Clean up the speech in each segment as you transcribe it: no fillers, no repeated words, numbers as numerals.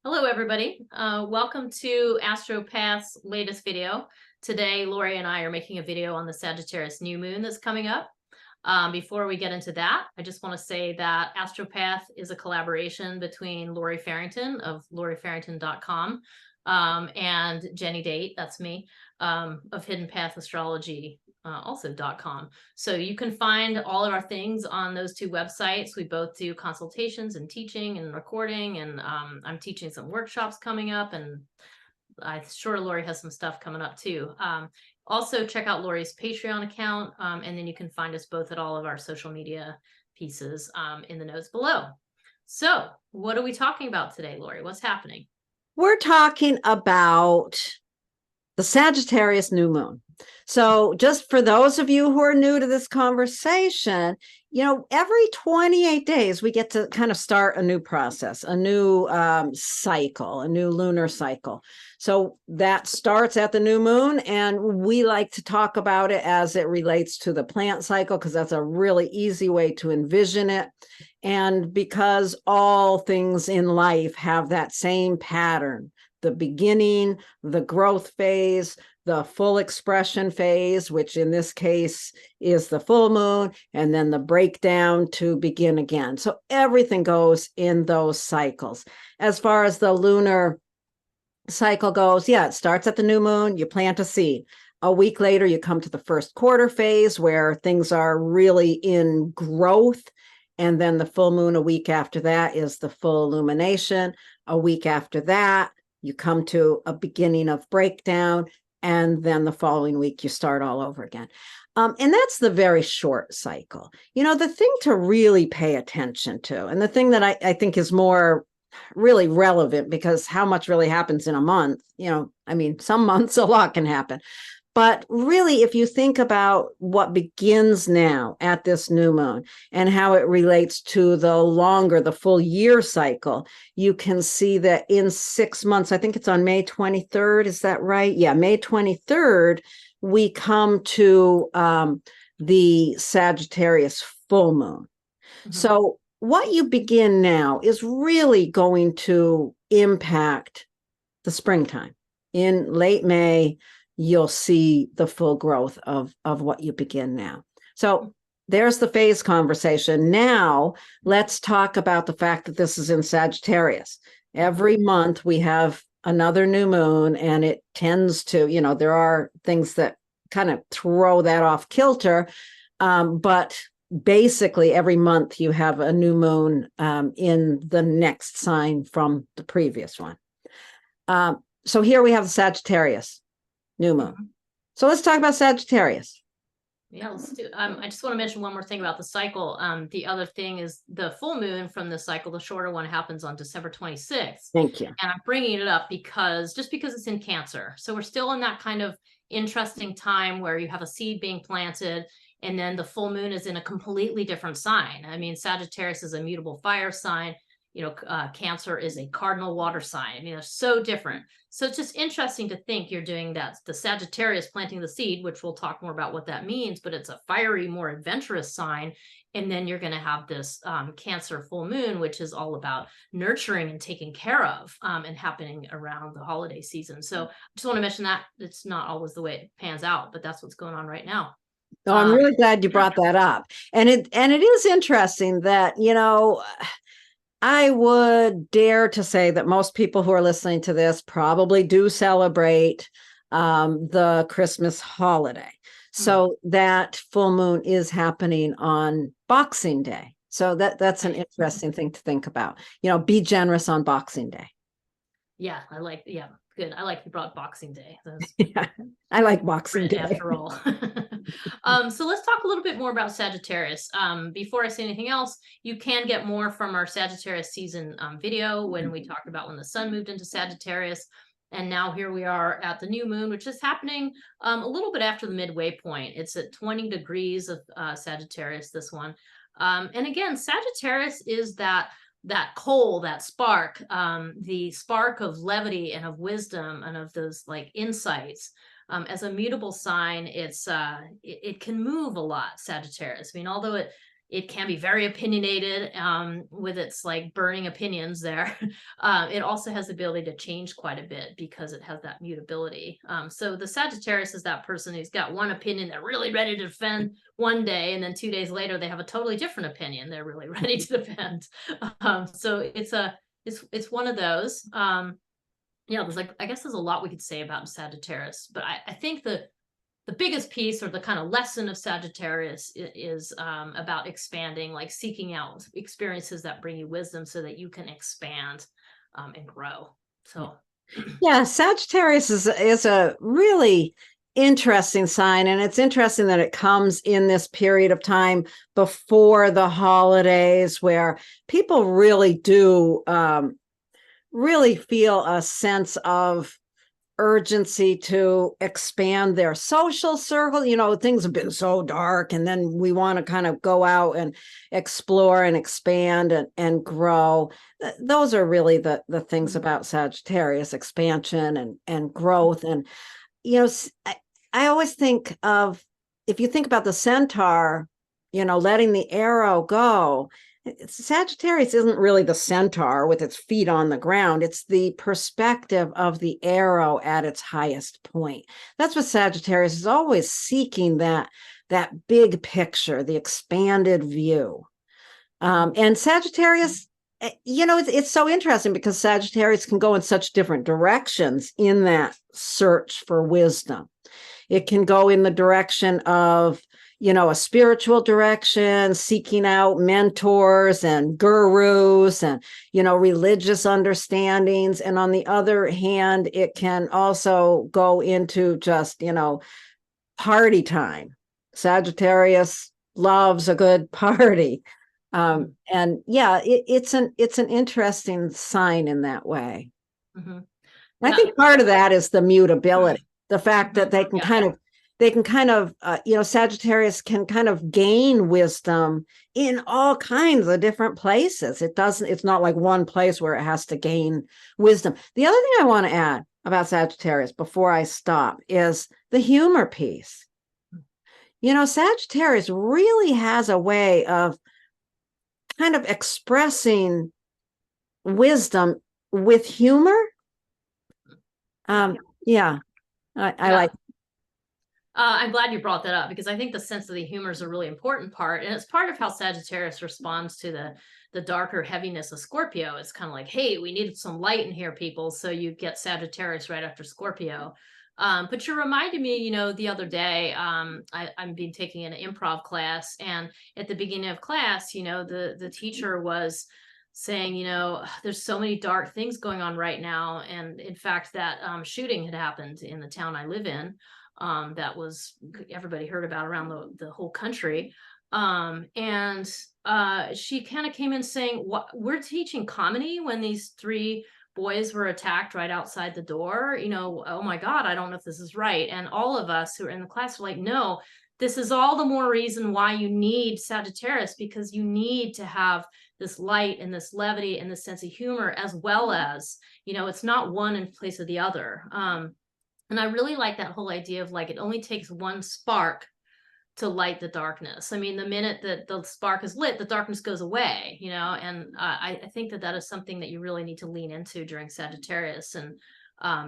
Hello, everybody. Welcome to Astropath's latest video. Today, Laurie and I are making a video on the Sagittarius New Moon that's coming up. Before we get into that, I just want to say that Astropath is a collaboration between Laurie Farrington of lauriefarrington.com and Jennie Date, that's me, of Hidden Path Astrology, also.com. So you can find all of our things on those two websites. We both do consultations and teaching and recording, and I'm teaching some workshops coming up, and I'm sure Laurie has some stuff coming up too. Also check out Laurie's Patreon account, and then you can find us both at all of our social media pieces in the notes below. So what are we talking about today, Laurie? What's happening? We're talking about the Sagittarius New Moon. So just for those of you who are new to this conversation, every 28 days, we get to kind of start a new process, a new cycle, a new lunar cycle. So that starts at the new moon, and we like to talk about it as it relates to the plant cycle, because that's a really easy way to envision it. And because all things in life have that same pattern, the beginning, the growth phase, the full expression phase, which in this case is the full moon, and then the breakdown to begin again. So everything goes in those cycles. As far as the lunar cycle goes, it starts at the new moon, you plant a seed. A week later, you come to the first quarter phase where things are really in growth. And then the full moon a week after that is the full illumination. A week after that, you come to a beginning of breakdown, and then the following week you start all over again. And that's the very short cycle. The thing to really pay attention to, and the thing that I think is more really relevant, because how much really happens in a month, some months a lot can happen. But really, if you think about what begins now at this new moon and how it relates to the full year cycle, you can see that in 6 months, I think it's on May 23rd, is that right? Yeah, May 23rd, we come to the Sagittarius full moon. Mm-hmm. So what you begin now is really going to impact the springtime. In late May, you'll see the full growth of what you begin now. So there's the phase conversation. Now let's talk about the fact that this is in Sagittarius. Every month we have another new moon, and it tends to, there are things that kind of throw that off kilter. But basically every month you have a new moon in the next sign from the previous one. So here we have the Sagittarius New Moon. So let's talk about Sagittarius. Yeah, let's do. I just want to mention one more thing about the cycle. The other thing is the full moon from the cycle, the shorter one, happens on December 26th. Thank you. And I'm bringing it up because it's in Cancer. So we're still in that kind of interesting time where you have a seed being planted, and then the full moon is in a completely different sign. I mean, Sagittarius is a mutable fire sign. Cancer is a cardinal water sign. They're so different. So it's just interesting to think you're doing that. The Sagittarius planting the seed, which we'll talk more about what that means, but it's a fiery, more adventurous sign. And then you're going to have this Cancer full moon, which is all about nurturing and taking care of, and happening around the holiday season. So I just want to mention that it's not always the way it pans out, but that's what's going on right now. Oh, I'm really glad you brought that up. And it is interesting that, I would dare to say that most people who are listening to this probably do celebrate the Christmas holiday. So that full moon is happening on Boxing Day. So that's an interesting thing to think about. Be generous on Boxing Day. Yeah, good. I like you brought Boxing Day. Yeah, I like Boxing Day after all. So let's talk a little bit more about Sagittarius. Before I say anything else, you can get more from our Sagittarius season video when we talked about when the sun moved into Sagittarius. And now here we are at the new moon, which is happening a little bit after the midway point. It's at 20 degrees of Sagittarius, this one. And again, Sagittarius is that coal, that spark, the spark of levity and of wisdom and of those like insights. As a mutable sign, it can move a lot, Sagittarius. Although it can be very opinionated, with its like burning opinions there. It also has the ability to change quite a bit because it has that mutability. So the Sagittarius is that person who's got one opinion they're really ready to defend one day, and then 2 days later they have a totally different opinion they're really ready to defend. So it's one of those. Yeah, there's like, I guess there's a lot we could say about Sagittarius, but I think the biggest piece or the kind of lesson of Sagittarius is about expanding, like seeking out experiences that bring you wisdom so that you can expand and grow. So yeah, Sagittarius is a really interesting sign, and it's interesting that it comes in this period of time before the holidays where people really do really feel a sense of urgency to expand their social circle. You know, things have been so dark, and then we want to kind of go out and explore and expand and grow. Those are really the things about Sagittarius: expansion and growth. And you know, I always think of, if you think about the centaur, you know, letting the arrow go, Sagittarius isn't really the centaur with its feet on the ground. It's the perspective of the arrow at its highest point. That's what Sagittarius is always seeking, that big picture, the expanded view. And Sagittarius, you know, it's so interesting because Sagittarius can go in such different directions in that search for wisdom. It can go in the direction of, you know, a spiritual direction, seeking out mentors and gurus and, you know, religious understandings. And on the other hand, it can also go into just, you know, party time. Sagittarius loves a good party. And yeah, it's an interesting sign in that way. mm-hmm. I think part of that is the mutability, the fact that they can kind of, you know, Sagittarius can kind of gain wisdom in all kinds of different places. It's not like one place where it has to gain wisdom. The other thing I want to add about Sagittarius before I stop is the humor piece. You know, Sagittarius really has a way of kind of expressing wisdom with humor. Yeah, I like. I'm glad you brought that up because I think the sense of the humor is a really important part, and it's part of how Sagittarius responds to the darker heaviness of Scorpio. It's kind of like, hey, we needed some light in here, people. So you get Sagittarius right after Scorpio. But you reminded me, you know, the other day, I've been taking an improv class, and at the beginning of class, you know, the teacher was saying, you know, there's so many dark things going on right now. And in fact, that shooting had happened in the town I live in. That was, everybody heard about around the whole country. And she kind of came in saying, what, we're teaching comedy when these 3 boys were attacked right outside the door. You know, oh my God, I don't know if this is right. And all of us who are in the class were like, no, this is all the more reason why you need Sagittarius, because you need to have this light and this levity and this sense of humor, as well as, you know, it's not one in place of the other. And I really like that whole idea of like, it only takes one spark to light the darkness. I mean, the minute that the spark is lit, the darkness goes away, you know, and I think that is something that you really need to lean into during Sagittarius. And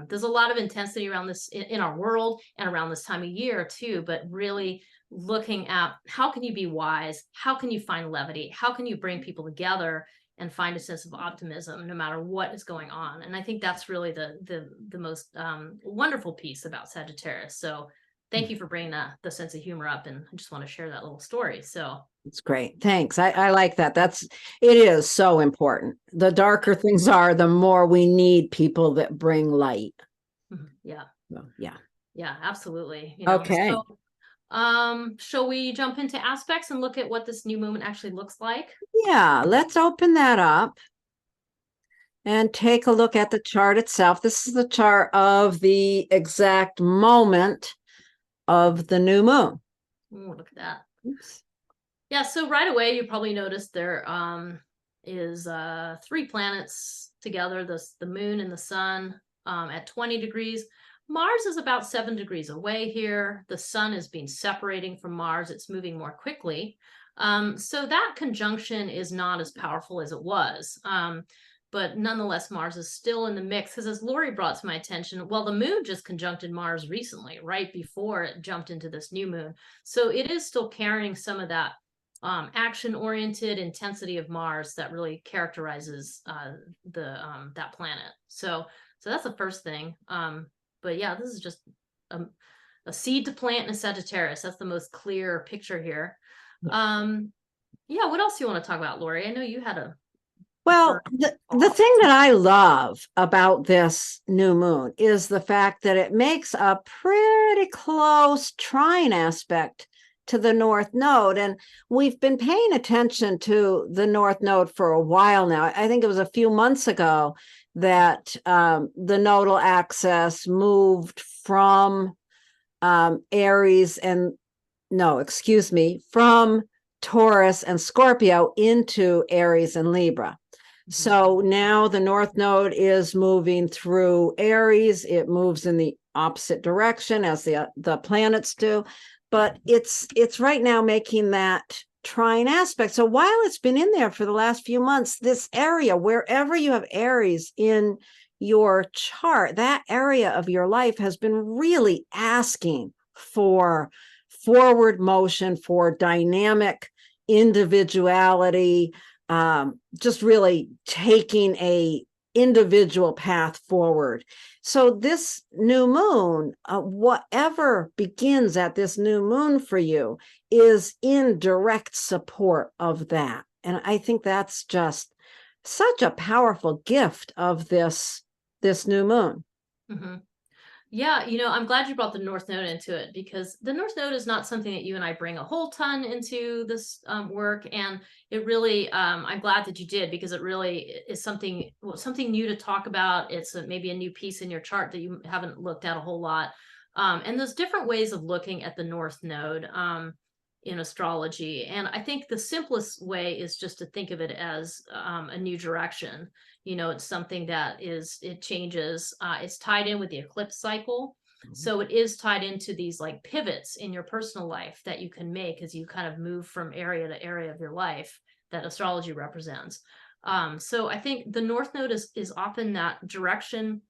there's a lot of intensity around this in our world and around this time of year too, but really looking at how can you be wise? How can you find levity? How can you bring people together and find a sense of optimism no matter what is going on? And I think that's really the most wonderful piece about Sagittarius. So thank you for bringing the sense of humor up, and I just want to share that little story. So it's great. Thanks. I like that. It is so important. The darker things are, the more we need people that bring light. Yeah. Well, yeah. Yeah, absolutely. You know, okay. So, shall we jump into aspects and look at what this new moon actually looks like? Yeah, let's open that up and take a look at the chart itself. This is the chart of the exact moment of the new moon. Ooh, look at that. Oops. Yeah, so right away you probably noticed there is 3 planets together, the moon and the sun at 20 degrees. Mars is about 7 degrees away here. The sun is being separating from Mars. It's moving more quickly. So that conjunction is not as powerful as it was. But nonetheless, Mars is still in the mix because, as Laurie brought to my attention, well, the moon just conjuncted Mars recently, right before it jumped into this new moon. So it is still carrying some of that action-oriented intensity of Mars that really characterizes that planet. So that's the first thing. But yeah, this is just a seed to plant in a Sagittarius. That's the most clear picture here. Yeah, what else do you want to talk about, Laurie? I know you had a Well, the thing that I love about this new moon is the fact that it makes a pretty close trine aspect to the North Node. And we've been paying attention to the North Node for a while now. I think it was a few months ago that the nodal axis moved from Aries and, no, excuse me, from Taurus and Scorpio into Aries and Libra. So now the North Node is moving through Aries. It moves in the opposite direction as the planets do, but it's right now making that trine aspect. So while it's been in there for the last few months, this area, wherever you have Aries in your chart, that area of your life has been really asking for forward motion, for dynamic individuality, just really taking a individual path forward. So this new moon, whatever begins at this new moon for you, is in direct support of that. And I think that's just such a powerful gift of this new moon. Mm-hmm. Yeah, I'm glad you brought the North Node into it, because the North Node is not something that you and I bring a whole ton into this work, and it really, I'm glad that you did, because it really is something new to talk about. It's maybe a new piece in your chart that you haven't looked at a whole lot, and there's different ways of looking at the North Node in astrology, and I think the simplest way is just to think of it as a new direction. It's something that it changes. It's tied in with the eclipse cycle. So it is tied into these like pivots in your personal life that you can make as you kind of move from area to area of your life that astrology represents. So I think the North Node is often that direction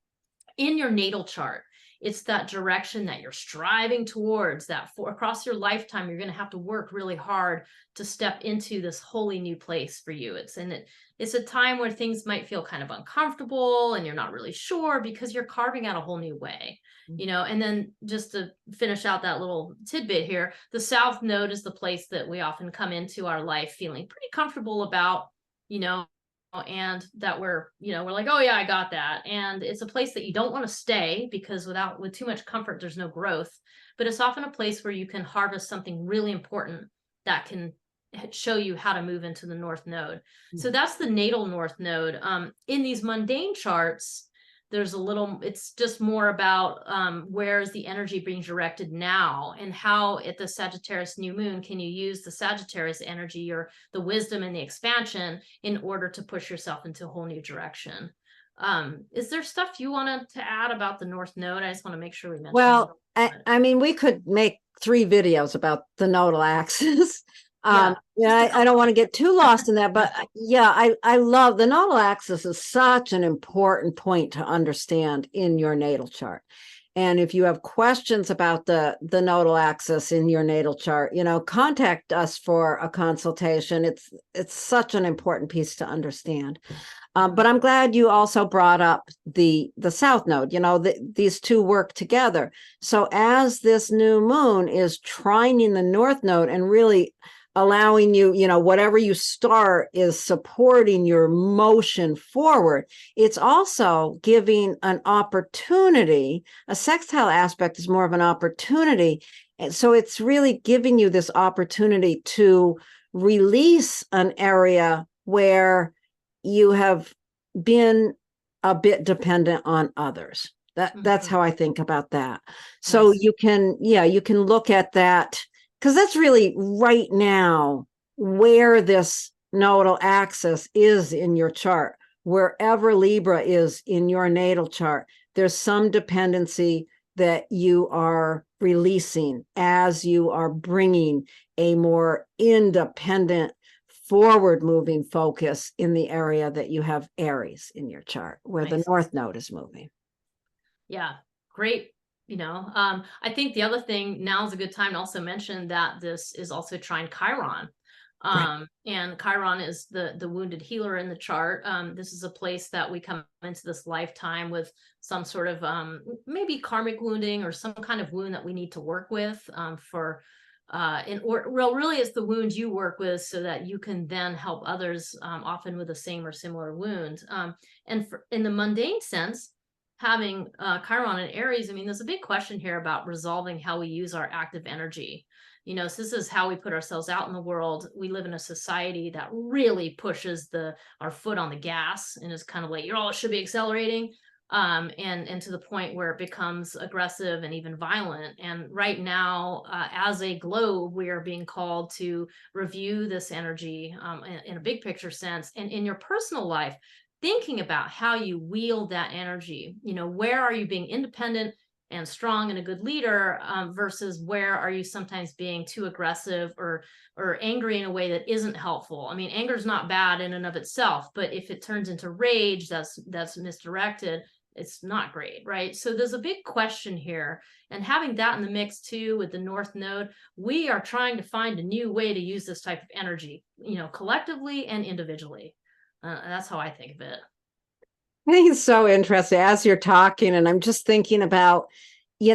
in your natal chart. It's that direction that you're striving towards, that for across your lifetime, you're going to have to work really hard to step into this wholly new place for you. It's a time where things might feel kind of uncomfortable and you're not really sure, because you're carving out a whole new way, and then just to finish out that little tidbit here, the South Node is the place that we often come into our life feeling pretty comfortable about, and that we're like, oh yeah, I got that. And it's a place that you don't want to stay, because with too much comfort, there's no growth. But it's often a place where you can harvest something really important that can show you how to move into the North Node. So that's the natal North Node. In these mundane charts, it's just more about where's the energy being directed now, and how at the Sagittarius new moon can you use the Sagittarius energy or the wisdom and the expansion in order to push yourself into a whole new direction. Is there stuff you wanted to add about the North Node? I just want to make sure we mention. Well, I mean, we could make 3 videos about the nodal axis. I don't want to get too lost in that, but yeah, I love the nodal axis is such an important point to understand in your natal chart. And if you have questions about the nodal axis in your natal chart, contact us for a consultation. It's such an important piece to understand. But I'm glad you also brought up the South Node. These two work together. So as this new moon is trining the North Node and really allowing you, whatever you start is supporting your motion forward, it's also giving an opportunity. A sextile aspect is more of an opportunity. And so it's really giving you this opportunity to release an area where you have been a bit dependent on others. That's how I think about that. So nice. You can look at that, because that's really right now where this nodal axis is in your chart. Wherever Libra is in your natal chart, there's some dependency that you are releasing, as you are bringing a more independent, forward moving focus in the area that you have Aries in your chart, where the North Node is moving. Yeah, great. I think the other thing, now is a good time to also mention that this is also trine Chiron. And Chiron is the wounded healer in the chart. This is a place that we come into this lifetime with some sort of maybe karmic wounding or some kind of wound that we need to work with really it's the wound you work with so that you can then help others, often with the same or similar wound. In the mundane sense, having Chiron and Aries, I mean, there's a big question here about resolving how we use our active energy. So this is how we put ourselves out in the world. We live in a society that really pushes our foot on the gas and is kind of like, it should be accelerating. And to the point where it becomes aggressive and even violent. And right now, as a globe, we are being called to review this energy in a big picture sense. And in your personal life, thinking about how you wield that energy, where are you being independent and strong and a good leader versus where are you sometimes being too aggressive or angry in a way that isn't helpful. I mean, anger is not bad in and of itself, but if it turns into rage, that's misdirected, it's not great, right? So there's a big question here, and having that in the mix too with the North Node, we are trying to find a new way to use this type of energy, collectively and individually. That's how I think of it. I think it's so interesting as you're talking, and I'm just thinking about, I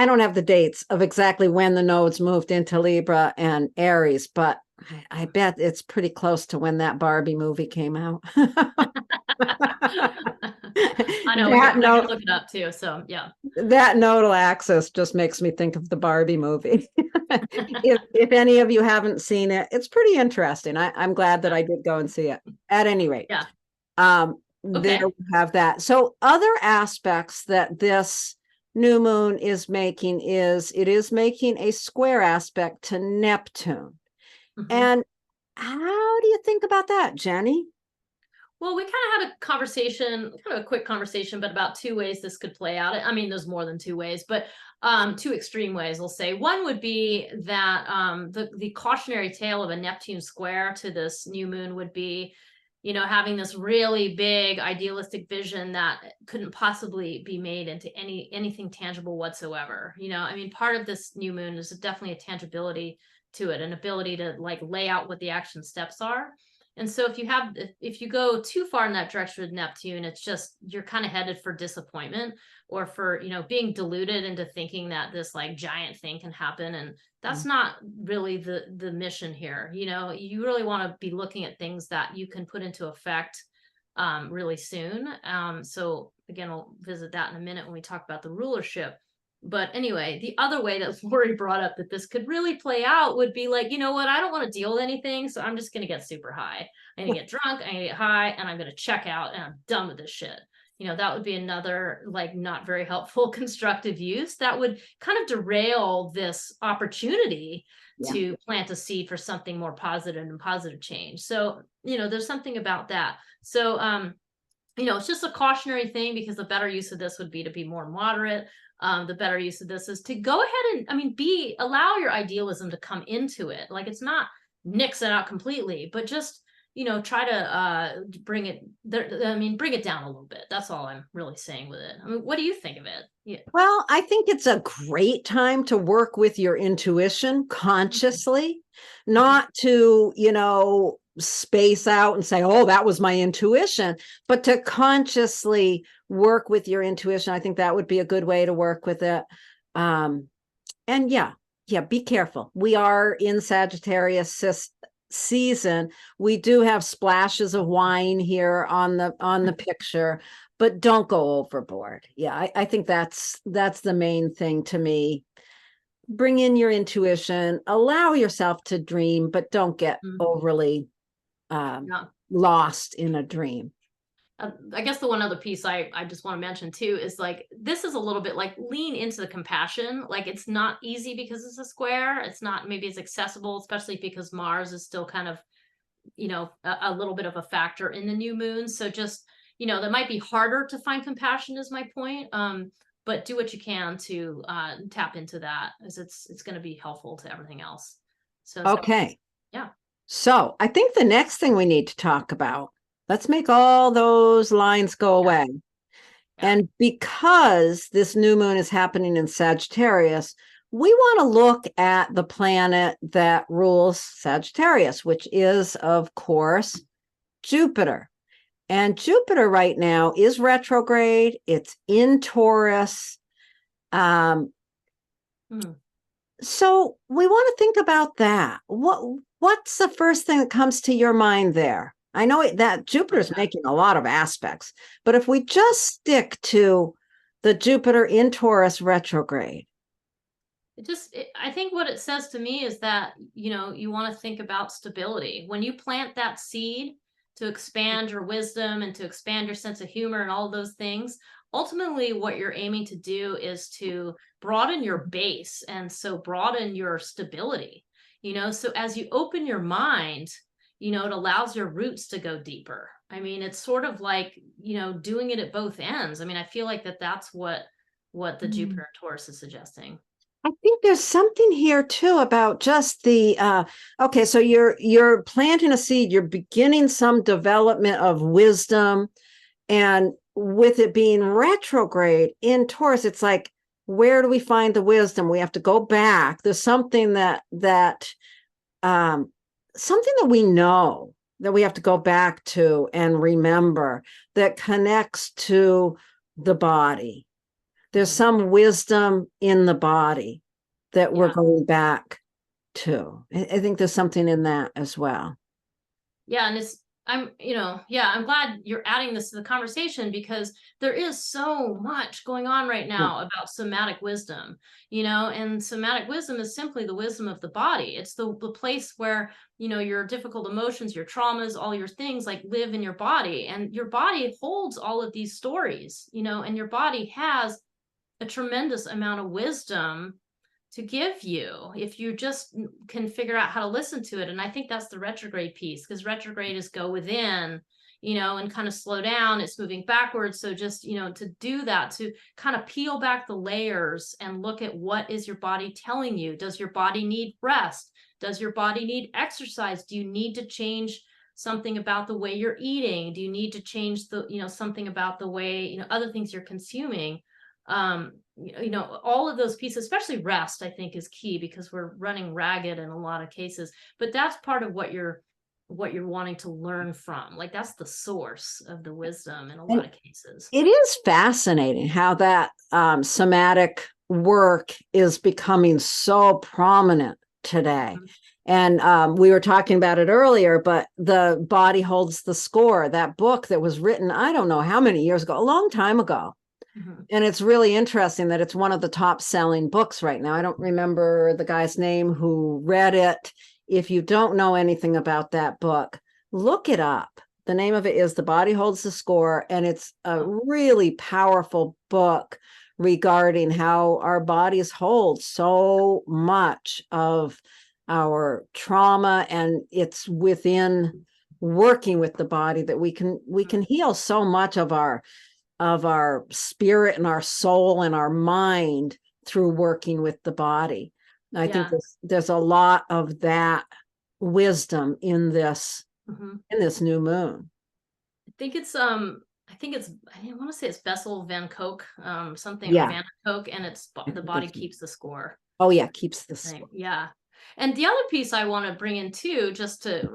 don't have the dates of exactly when the nodes moved into Libra and Aries, but I bet it's pretty close to when that Barbie movie came out. I know, I can look it up too, so yeah. That nodal axis just makes me think of the Barbie movie. if any of you haven't seen it, it's pretty interesting. I'm glad that I did go and see it. At any rate, yeah. There we have that. So other aspects that this new moon is making is it is making a square aspect to Neptune. Mm-hmm. And how do you think about that, Jennie? Well, we kind of had a conversation, kind of a quick conversation, but about two ways this could play out. I mean, there's more than two ways, but two extreme ways, we'll say. One would be that the cautionary tale of a Neptune square to this new moon would be, having this really big idealistic vision that couldn't possibly be made into anything tangible whatsoever. I mean, part of this new moon is definitely a tangibility to it, an ability to like lay out what the action steps are. And so if you go too far in that direction with Neptune, it's just, you're kind of headed for disappointment or for, being deluded into thinking that this like giant thing can happen. And that's not really the mission here. You really want to be looking at things that you can put into effect really soon. So again, we'll visit that in a minute when we talk about the rulership. But anyway, the other way that Laurie brought up that this could really play out would be like, you know what, I don't want to deal with anything, so I'm just going to get super high. I'm going to get drunk, I'm going to get high, and I'm going to check out, and I'm done with this shit. That would be another like not very helpful constructive use that would kind of derail this opportunity to plant a seed for something more positive and positive change. So, there's something about that. So, it's just a cautionary thing, because the better use of this would be to be more moderate. The better use of this is to go ahead and, allow your idealism to come into it. Like, it's not nix it out completely, but just, try to bring it down a little bit. That's all I'm really saying with it. I mean, what do you think of it? Yeah. Well, I think it's a great time to work with your intuition consciously, not to, space out and say, oh, that was my intuition, but to consciously work with your intuition. I think that would be a good way to work with it. And be careful. We are in Sagittarius season. We do have splashes of wine here on the picture, but don't go overboard. Yeah, I think that's the main thing to me. Bring in your intuition, allow yourself to dream, but don't get overly lost in a dream. I guess the one other piece I just want to mention too is like, this is a little bit like lean into the compassion. Like, it's not easy because it's a square. It's not maybe as accessible, especially because Mars is still kind of, a little bit of a factor in the new moon. So just, that might be harder to find compassion is my point. but do what you can to tap into that, as it's going to be helpful to everything else. So okay. yeah. So I think the next thing we need to talk about, let's make all those lines go away. Yeah. And because this new moon is happening in Sagittarius, we want to look at the planet that rules Sagittarius, which is, of course, Jupiter. And Jupiter right now is retrograde. It's in Taurus. So we want to think about that. What's the first thing that comes to your mind there? I know that Jupiter's making a lot of aspects, but if we just stick to the Jupiter in Taurus retrograde. I think what it says to me is that, you know, you want to think about stability. When you plant that seed to expand your wisdom and to expand your sense of humor and all those things, ultimately what you're aiming to do is to broaden your base, and so broaden your stability, you know. So as you open your mind, you know, it allows your roots to go deeper. I mean, it's sort of like, you know, doing it at both ends. I mean, I feel like that's what the Jupiter and Taurus is suggesting. I think there's something here too about just the okay, so you're planting a seed, you're beginning some development of wisdom, and with it being retrograde in Taurus, it's like, where do we find the wisdom? We have to go back. There's something that something that we know that we have to go back to and remember that connects to the body. There's some wisdom in the body that we're going back to. I think there's something in that as well. Yeah, and I'm glad you're adding this to the conversation, because there is so much going on right now about somatic wisdom, you know, and somatic wisdom is simply the wisdom of the body. It's the place where, you know, your difficult emotions, your traumas, all your things like live in your body, and your body holds all of these stories, you know, and your body has a tremendous amount of wisdom to give you if you just can figure out how to listen to it. And I think that's the retrograde piece, because retrograde is go within, you know, and kind of slow down. It's moving backwards. So just, you know, to do that, to kind of peel back the layers and look at what is your body telling you. Does your body need rest? Does your body need exercise? Do you need to change something about the way you're eating? Do you need to change the, you know, something about the way, you know, other things you're consuming? You know, all of those pieces, especially rest, I think is key, because we're running ragged in a lot of cases. But that's part of what you're wanting to learn from. Like, that's the source of the wisdom in a lot of cases. It is fascinating how that somatic work is becoming so prominent today. And we were talking about it earlier, but The Body Holds the Score, that book that was written, I don't know how many years ago, a long time ago. And it's really interesting that it's one of the top selling books right now. I don't remember the guy's name who read it. If you don't know anything about that book, look it up. The name of it is The Body Holds the Score, and it's a really powerful book regarding how our bodies hold so much of our trauma, and it's within working with the body that we can heal so much of our spirit and our soul and our mind through working with the body. I think there's a lot of that wisdom in this new moon. I think it's I want to say it's Bessel van Koch, something, or Van Koch, and it's the body keeps the score. Oh yeah, keeps the score. Yeah. And the other piece I want to bring in too, just to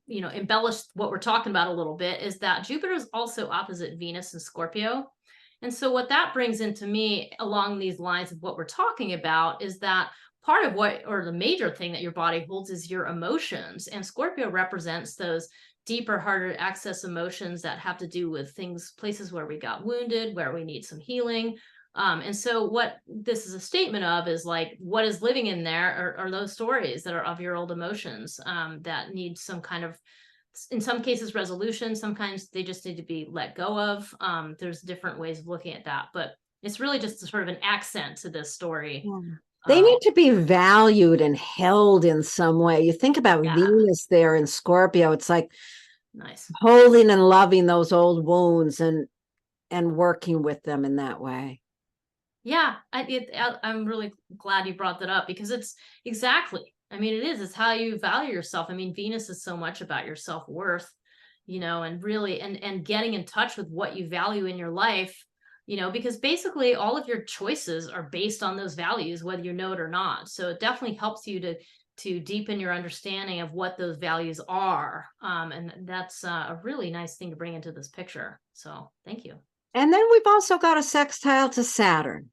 you know, embellish what we're talking about a little bit, is that Jupiter is also opposite Venus in Scorpio. And so what that brings into me along these lines of what we're talking about is that part of what, or the major thing that your body holds, is your emotions. And Scorpio represents those deeper, harder to access emotions that have to do with things, places where we got wounded, where we need some healing. And so what this is a statement of is like, what is living in there are those stories that are of your old emotions, that need some kind of, in some cases, resolution. Sometimes they just need to be let go of. There's different ways of looking at that, but it's really just sort of an accent to this story. Yeah. They need to be valued and held in some way. You think about Venus there in Scorpio, it's like holding and loving those old wounds and working with them in that way. Yeah, I'm really glad you brought that up because it's exactly. I mean, it's how you value yourself. I mean, Venus is so much about your self-worth, and really and getting in touch with what you value in your life, because basically all of your choices are based on those values, whether you know it or not. So it definitely helps you to deepen your understanding of what those values are. And that's a really nice thing to bring into this picture. So thank you. And then we've also got a sextile to Saturn.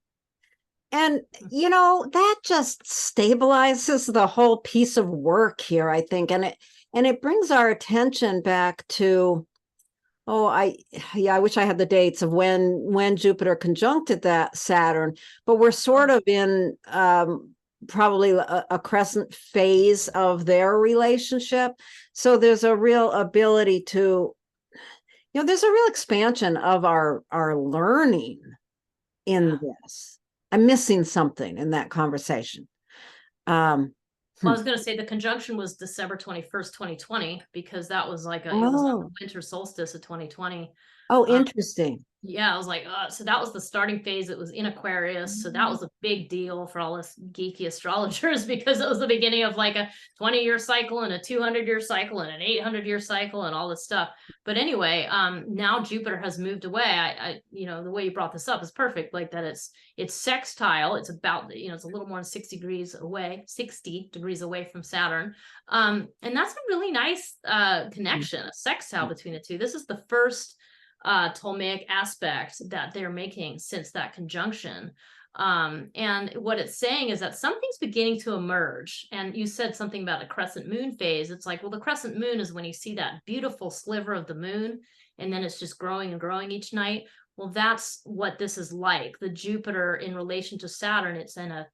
And, that just stabilizes the whole piece of work here, I think. And it brings our attention back to, I wish I had the dates of when Jupiter conjuncted that Saturn, but we're sort of in probably a crescent phase of their relationship. So there's a real ability to, there's a real expansion of our learning in this. I'm missing something in that conversation. Well, I was going to say the conjunction was December 21st, 2020, because that was it was on the winter solstice of 2020. Oh, interesting. Yeah, I was like, so that was the starting phase. It was in Aquarius. So that was a big deal for all us geeky astrologers because it was the beginning of like a 20-year cycle and a 200-year cycle and an 800-year cycle and all this stuff. But anyway, now Jupiter has moved away. The way you brought this up is perfect. Like that it's sextile. It's about, it's a little more than 60 degrees away from Saturn. And that's a really nice connection, a sextile between the two. This is the first Ptolemaic aspect that they're making since that conjunction. And what it's saying is that something's beginning to emerge. And you said something about a crescent moon phase. It's like, well, the crescent moon is when you see that beautiful sliver of the moon, and then it's just growing and growing each night. Well, that's what this is like. The Jupiter in relation to Saturn, it's in a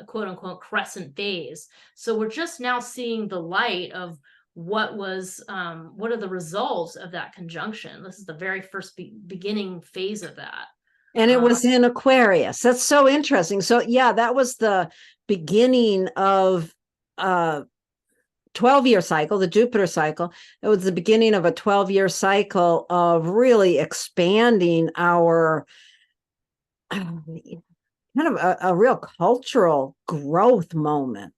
quote unquote crescent phase. So we're just now seeing the light of what are the results of that conjunction. This is the very first beginning phase of that. And it was in Aquarius. That's so interesting. So yeah, that was the beginning of 12-year cycle, the Jupiter cycle. It was the beginning of a 12-year cycle of really expanding our kind of a real cultural growth moment.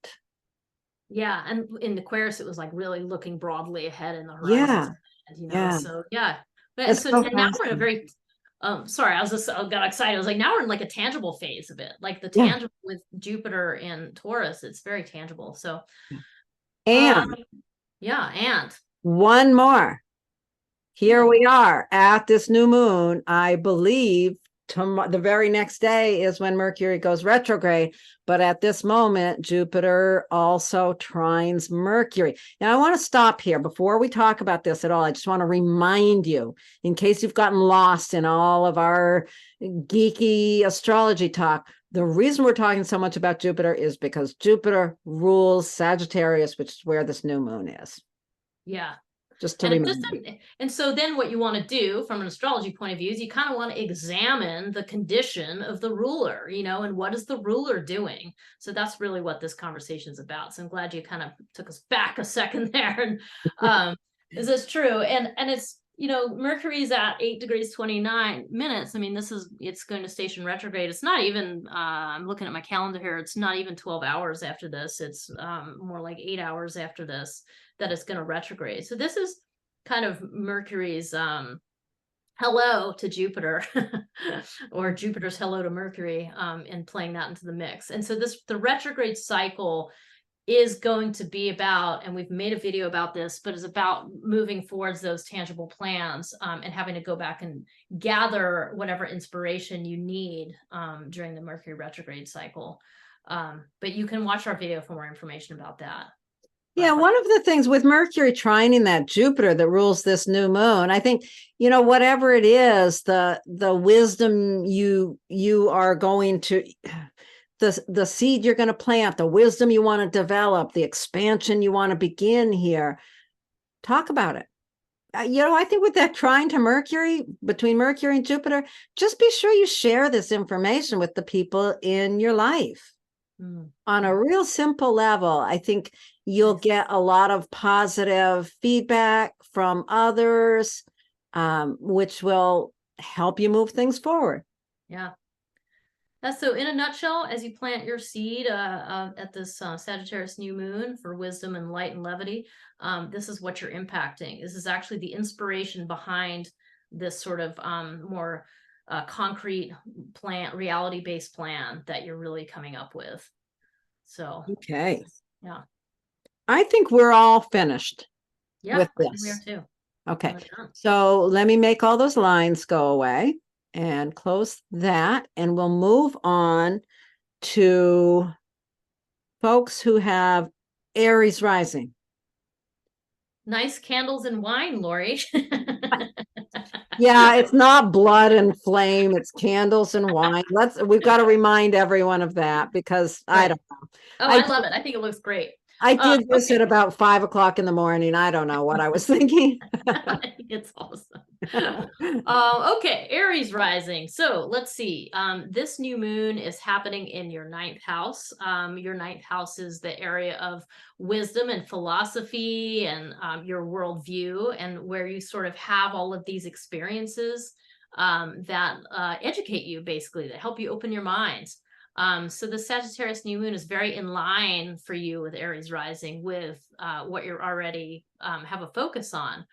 Yeah, and in Aquarius, it was like really looking broadly ahead in the horizon. Yeah. So yeah. But It's so now we're in a very sorry, I got excited. I was like, now we're in like a tangible phase of it. Like the tangible with Jupiter and Taurus, it's very tangible. So and and one more. Here we are at this new moon. I believe the very next day is when Mercury goes retrograde. But at this moment, Jupiter also trines Mercury. Now, I want to stop here before we talk about this at all. I just want to remind you, in case you've gotten lost in all of our geeky astrology talk, the reason we're talking so much about Jupiter is because Jupiter rules Sagittarius, which is where this new moon is. Yeah. Just to remind you. And so then what you want to do from an astrology point of view is you kind of want to examine the condition of the ruler, and what is the ruler doing? So that's really what this conversation is about. So I'm glad you kind of took us back a second there. And is this true? And it's, Mercury's at 8 degrees 29 minutes. I mean, it's going to station retrograde. It's not even, I'm looking at my calendar here. It's not even 12 hours after this. It's more like 8 hours after this that it's going to retrograde. So this is kind of Mercury's hello to Jupiter or Jupiter's hello to Mercury, and playing that into the mix. And so the retrograde cycle is going to be about, and we've made a video about this, but is about moving towards those tangible plans, and having to go back and gather whatever inspiration you need during the Mercury retrograde cycle. But you can watch our video for more information about that. Yeah, one of the things with Mercury trining that Jupiter that rules this new moon, I think, whatever it is, the wisdom you are going to, the seed you're going to plant, the wisdom you want to develop, the expansion you want to begin here, talk about it. I think with that trine to Mercury, between Mercury and Jupiter, just be sure you share this information with the people in your life. On a real simple level. I think you'll get a lot of positive feedback from others, which will help you move things forward. Yeah. So in a nutshell, as you plant your seed at this Sagittarius new moon for wisdom and light and levity, this is what you're impacting. This is actually the inspiration behind this sort of more concrete plan, reality-based plan that you're really coming up with. So, okay. Yeah. I think we're all finished with I think this. we are too. Okay. So let me make all those lines go away and close that. And we'll move on to folks who have Aries rising. Nice candles and wine, Laurie. Yeah, it's not blood and flame, it's candles and wine. We've got to remind everyone of that because I don't know. Oh, I love it. I think it looks great. I did this at about 5 o'clock in the morning. I don't know what I was thinking. It's awesome. Okay, Aries rising. So let's see. This new moon is happening in your ninth house. Your ninth house is the area of wisdom and philosophy and your worldview, and where you sort of have all of these experiences that educate you, basically, that help you open your mind. So the Sagittarius new moon is very in line for you with Aries rising with what you're already have a focus on.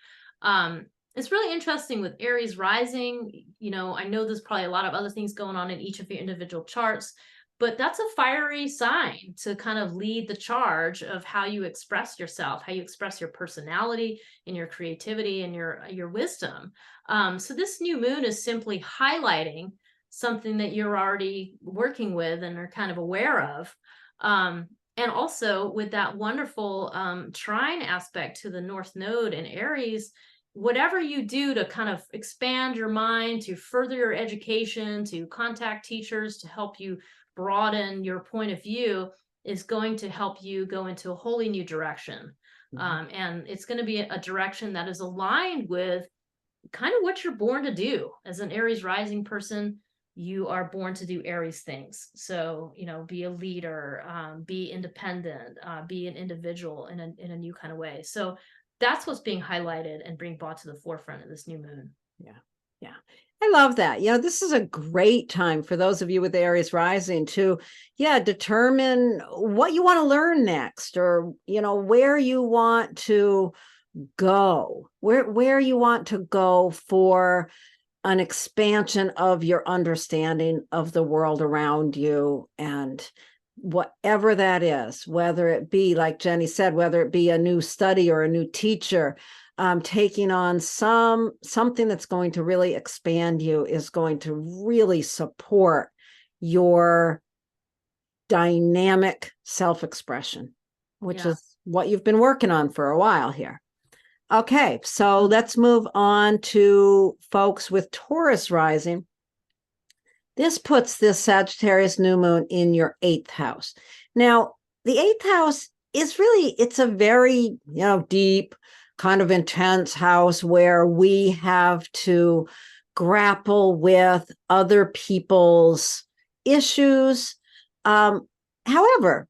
It's really interesting with Aries rising. I know there's probably a lot of other things going on in each of your individual charts, but that's a fiery sign to kind of lead the charge of how you express yourself, how you express your personality and your creativity and your wisdom. So this new moon is simply highlighting something that you're already working with and are kind of aware of. And also with that wonderful trine aspect to the North Node in Aries, whatever you do to kind of expand your mind, to further your education, to contact teachers, to help you broaden your point of view, is going to help you go into a wholly new direction. And it's going to be a direction that is aligned with kind of what you're born to do. As an Aries rising person, you are born to do Aries things. So, be a leader, be independent, be an individual in a new kind of way. So that's what's being highlighted and being brought to the forefront of this new moon. Yeah. I love that. This is a great time for those of you with Aries rising to, determine what you want to learn next, or, where you want to go, where you want to go for an expansion of your understanding of the world around you. And whatever that is, whether it be, like Jennie said, whether it be a new study or a new teacher, taking on something that's going to really expand you, is going to really support your dynamic self-expression, which is what you've been working on for a while here. Okay, so let's move on to folks with Taurus rising. This puts this Sagittarius new moon in your 8th house. Now, the 8th house is really, it's a very, deep, kind of intense house where we have to grapple with other people's issues. However,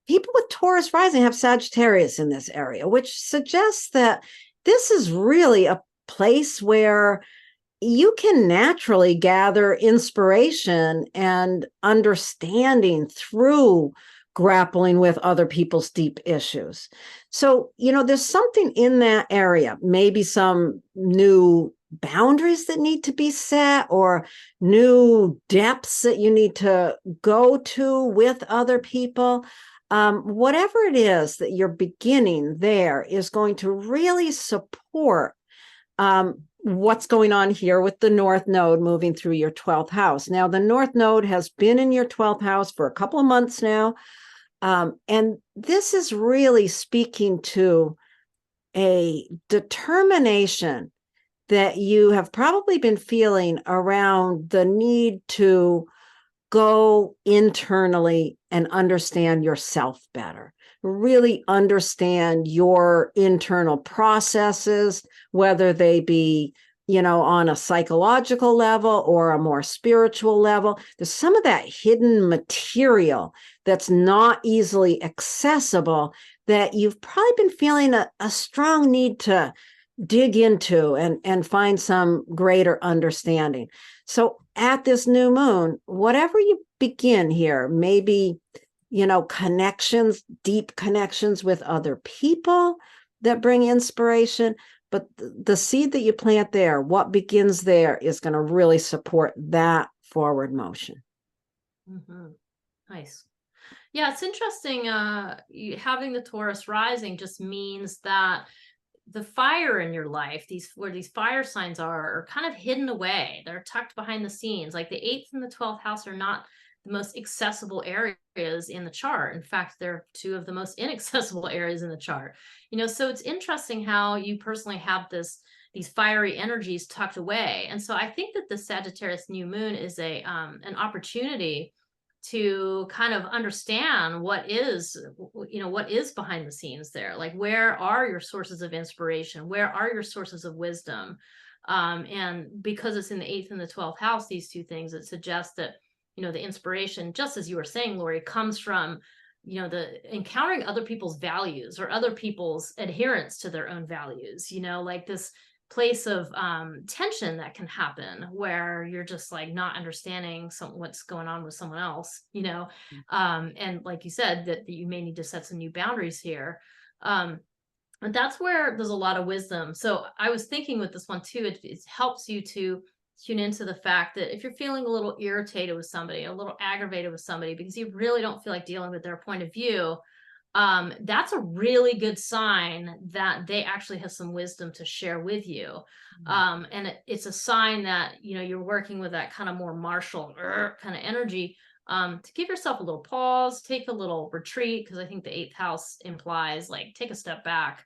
people with Taurus rising have Sagittarius in this area, which suggests that this is really a place where you can naturally gather inspiration and understanding through grappling with other people's deep issues. So, there's something in that area, maybe some new boundaries that need to be set, or new depths that you need to go to with other people. Whatever it is that you're beginning there is going to really support what's going on here with the North Node moving through your 12th house. Now, the North Node has been in your 12th house for a couple of months now. And this is really speaking to a determination that you have probably been feeling around the need to go internally and understand yourself better, really understand your internal processes, whether they be, on a psychological level or a more spiritual level. There's some of that hidden material that's not easily accessible that you've probably been feeling a strong need to dig into and find some greater understanding. So at this new moon, whatever you begin here? Maybe, connections, deep connections with other people that bring inspiration. But the seed that you plant there, what begins there is going to really support that forward motion. Nice. Yeah, it's interesting. Having the Taurus rising just means that the fire in your life, where these fire signs are kind of hidden away. They're tucked behind the scenes. Like the 8th and the 12th house are not the most accessible areas in the chart. In fact, they're two of the most inaccessible areas in the chart. So it's interesting how you personally have these fiery energies tucked away. And so I think that the Sagittarius new moon is an opportunity to kind of understand what is behind the scenes there. Like, where are your sources of inspiration? Where are your sources of wisdom? And because it's in the 8th and the 12th house, these two things, it suggests that, the inspiration, just as you were saying, Laurie, comes from, the encountering other people's values or other people's adherence to their own values, like this place of tension that can happen where you're just like not understanding what's going on with someone else, and like you said, that you may need to set some new boundaries here. And that's where there's a lot of wisdom. So I was thinking with this one too, it helps you to tune into the fact that if you're feeling a little irritated with somebody, a little aggravated with somebody because you really don't feel like dealing with their point of view, that's a really good sign that they actually have some wisdom to share with you. And it's a sign that, you're working with that kind of more martial kind of energy, to give yourself a little pause, take a little retreat, because I think the 8th house implies like take a step back,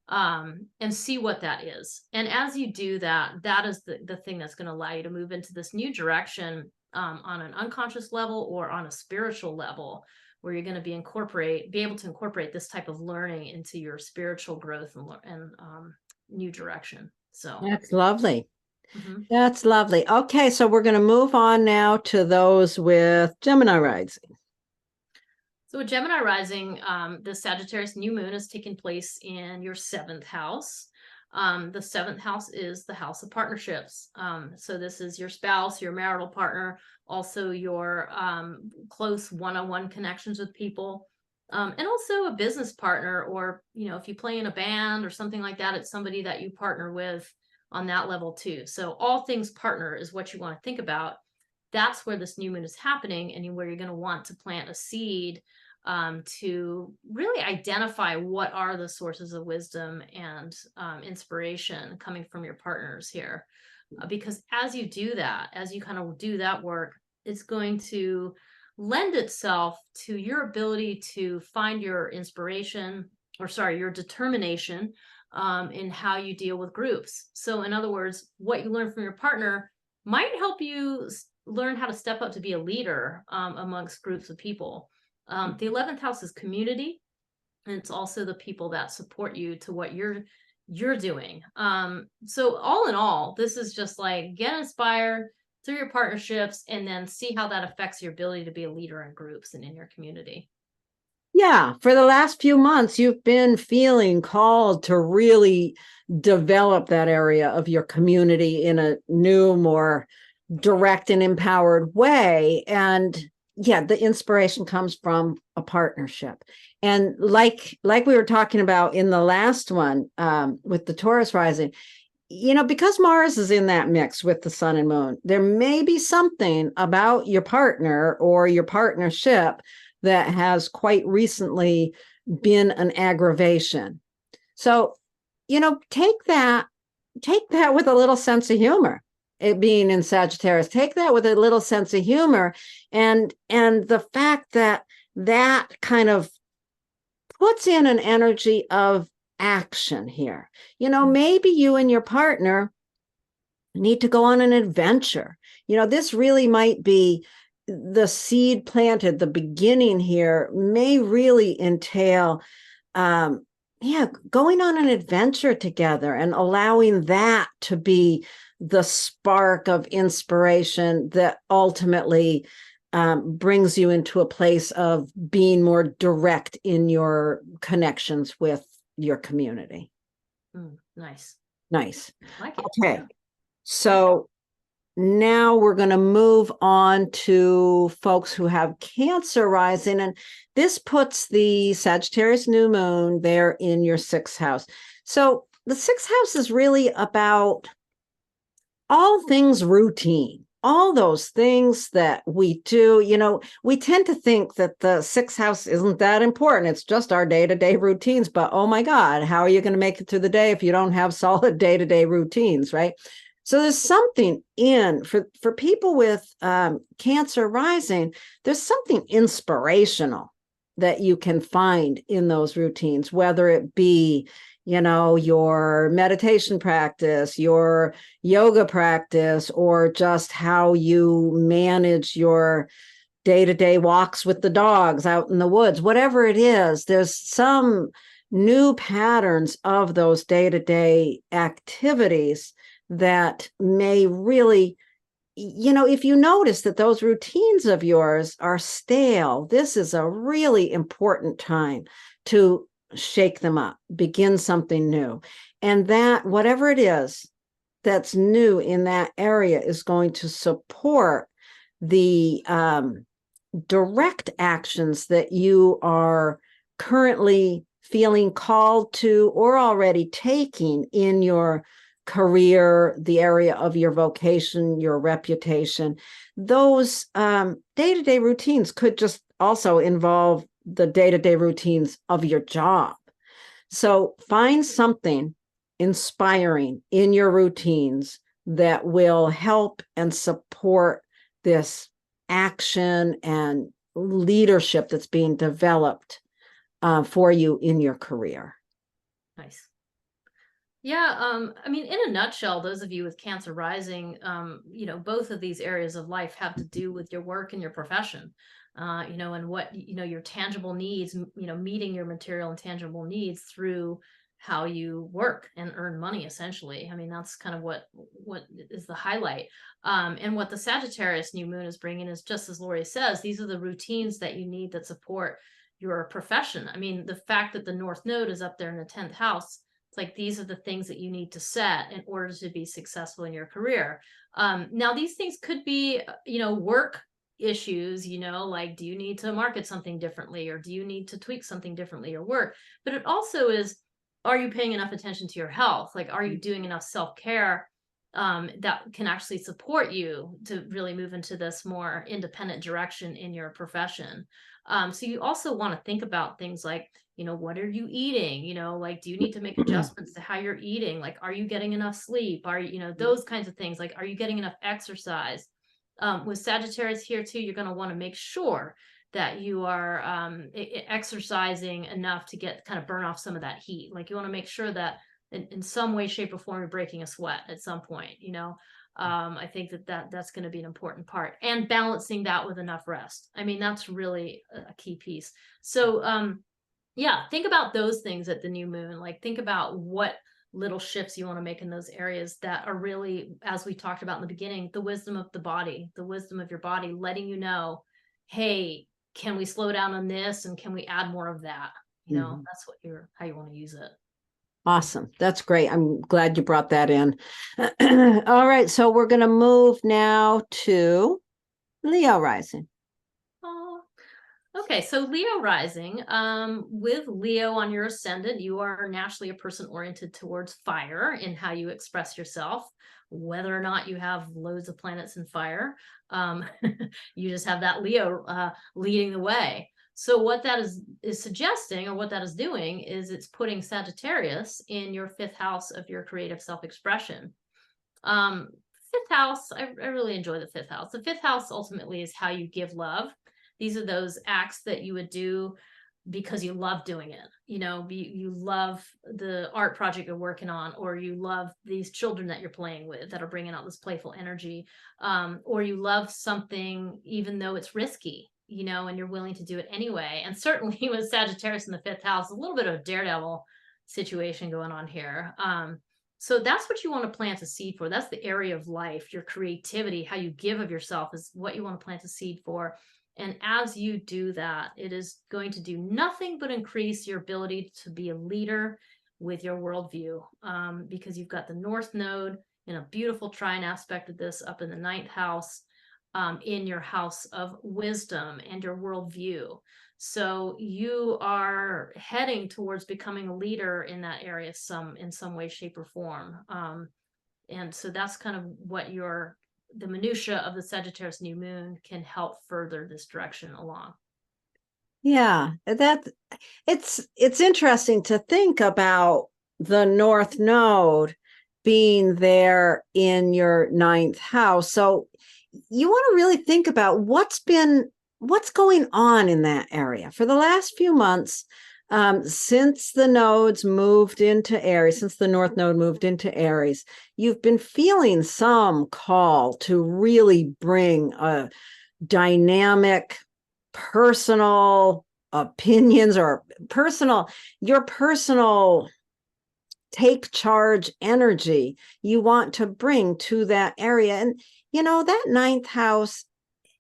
and see what that is. And as you do that, that is the thing that's going to allow you to move into this new direction, on an unconscious level or on a spiritual level, where you're going to be able to incorporate this type of learning into your spiritual growth and new direction. So that's lovely. That's lovely. Okay, so we're going to move on now to those with Gemini rising. So with Gemini rising, the Sagittarius new moon is taking place in your 7th house. The 7th house is the house of partnerships. So this is your spouse, your marital partner, also your close one-on-one connections with people, and also a business partner, or, if you play in a band or something like that, it's somebody that you partner with on that level too. So all things partner is what you want to think about. That's where this new moon is happening, and where you're going to want to plant a seed, to really identify what are the sources of wisdom and inspiration coming from your partners here. Because as you do that, as you kind of do that work, it's going to lend itself to your ability to find your inspiration, or sorry, your determination, in how you deal with groups. So in other words, what you learn from your partner might help you learn how to step up to be a leader, amongst groups of people. The 11th house is community, and it's also the people that support you to what you're doing. So all in all, this is just like get inspired through your partnerships, and then see how that affects your ability to be a leader in groups and in your community. Yeah, for the last few months, you've been feeling called to really develop that area of your community in a new, more direct and empowered way. And yeah, the inspiration comes from a partnership. And like we were talking about in the last one, with the Taurus rising, because Mars is in that mix with the sun and moon, there may be something about your partner or your partnership that has quite recently been an aggravation. So, take that with a little sense of humor. It being in Sagittarius, take that with a little sense of humor, and the fact that kind of puts in an energy of action here. Maybe you and your partner need to go on an adventure. This really might be the seed planted. The beginning here may really entail, going on an adventure together and allowing that to be the spark of inspiration that ultimately brings you into a place of being more direct in your connections with your community. Nice. Nice. Like it. Okay. So now we're going to move on to folks who have Cancer rising. And this puts the Sagittarius New Moon there in your sixth house. So the sixth house is really about all things routine, all those things that we do. You know, we tend to think that the sixth house isn't that important. It's just our day-to-day routines. But oh my God, how are you going to make it through the day if you don't have solid day-to-day routines, right? So there's something for people with Cancer rising, there's something inspirational that you can find in those routines, whether it be, you know, your meditation practice, your yoga practice, or just how you manage your day-to-day walks with the dogs out in the woods, whatever it is, there's some new patterns of those day-to-day activities that may really, you know, if you notice that those routines of yours are stale, this is a really important time to shake them up, begin something new. And that, whatever it is that's new in that area, is going to support the direct actions that you are currently feeling called to or already taking in your career, the area of your vocation, your reputation. Those day-to-day routines could just also involve the day-to-day routines of your job. So find something inspiring in your routines that will help and support this action and leadership that's being developed for you in your career. Nice. Yeah, I mean, in a nutshell, those of you with Cancer rising, you know, both of these areas of life have to do with your work and your profession, you know, and what, you know, your tangible needs, you know, meeting your material and tangible needs through how you work and earn money, essentially. I mean, that's kind of what is the highlight. And what the Sagittarius New Moon is bringing is, just as Laurie says, these are the routines that you need that support your profession. I mean, the fact that the North Node is up there in the 10th house, like, these are the things that you need to set in order to be successful in your career. Now, these things could be, you know, work issues, you know, like, do you need to market something differently, or do you need to tweak something differently, or work? But it also is, are you paying enough attention to your health? Like, are you doing enough self-care that can actually support you to really move into this more independent direction in your profession? So you also want to think about things like, you know, what are you eating? You know, like, do you need to make adjustments to how you're eating? Like, are you getting enough sleep? Are you, you know, those kinds of things. Like, are you getting enough exercise? With Sagittarius here too, you're going to want to make sure that you are exercising enough to get kind of burn off some of that heat. Like, you want to make sure that in some way, shape, or form, you're breaking a sweat at some point, you know. I think that's going to be an important part, and balancing that with enough rest. I mean, that's really a key piece. So, yeah, think about those things at the new moon. Like, think about what little shifts you want to make in those areas that are really, as we talked about in the beginning, the wisdom of the body, the wisdom of your body, letting you know, hey, can we slow down on this, and can we add more of that? You know, that's what how you want to use it. Awesome. That's great. I'm glad you brought that in. All right. So we're going to move now to Leo rising. Okay, so Leo rising, with Leo on your ascendant, you are naturally a person oriented towards fire in how you express yourself, whether or not you have loads of planets in fire. You just have that Leo leading the way. So what that is suggesting, or what that is doing, is it's putting Sagittarius in your 5th house of your creative self-expression. 5th house, I really enjoy the 5th house. The 5th house ultimately is how you give love. These are those acts that you would do because you love doing it. You know, you love the art project you're working on, or you love these children that you're playing with that are bringing out this playful energy, or you love something even though it's risky, you know, and you're willing to do it anyway. And certainly with Sagittarius in the 5th house, a little bit of a daredevil situation going on here. So that's what you want to plant a seed for. That's the area of life, your creativity, how you give of yourself is what you want to plant a seed for. And as you do that, it is going to do nothing but increase your ability to be a leader with your worldview, because you've got the North Node beautiful trine aspect of this up in the ninth house, in your house of wisdom and your worldview. So you are heading towards becoming a leader in that area, in some way, shape, or form. And so that's kind of what the minutia of the Sagittarius new moon can help further this direction along. Yeah, it's interesting to think about the North Node being there in your ninth house. So you want to really think about what's going on in that area for the last few months, since the nodes moved into Aries, since the North Node moved into Aries. You've been feeling some call to really bring a dynamic, personal opinions, or your personal take charge energy you want to bring to that area. And that ninth house,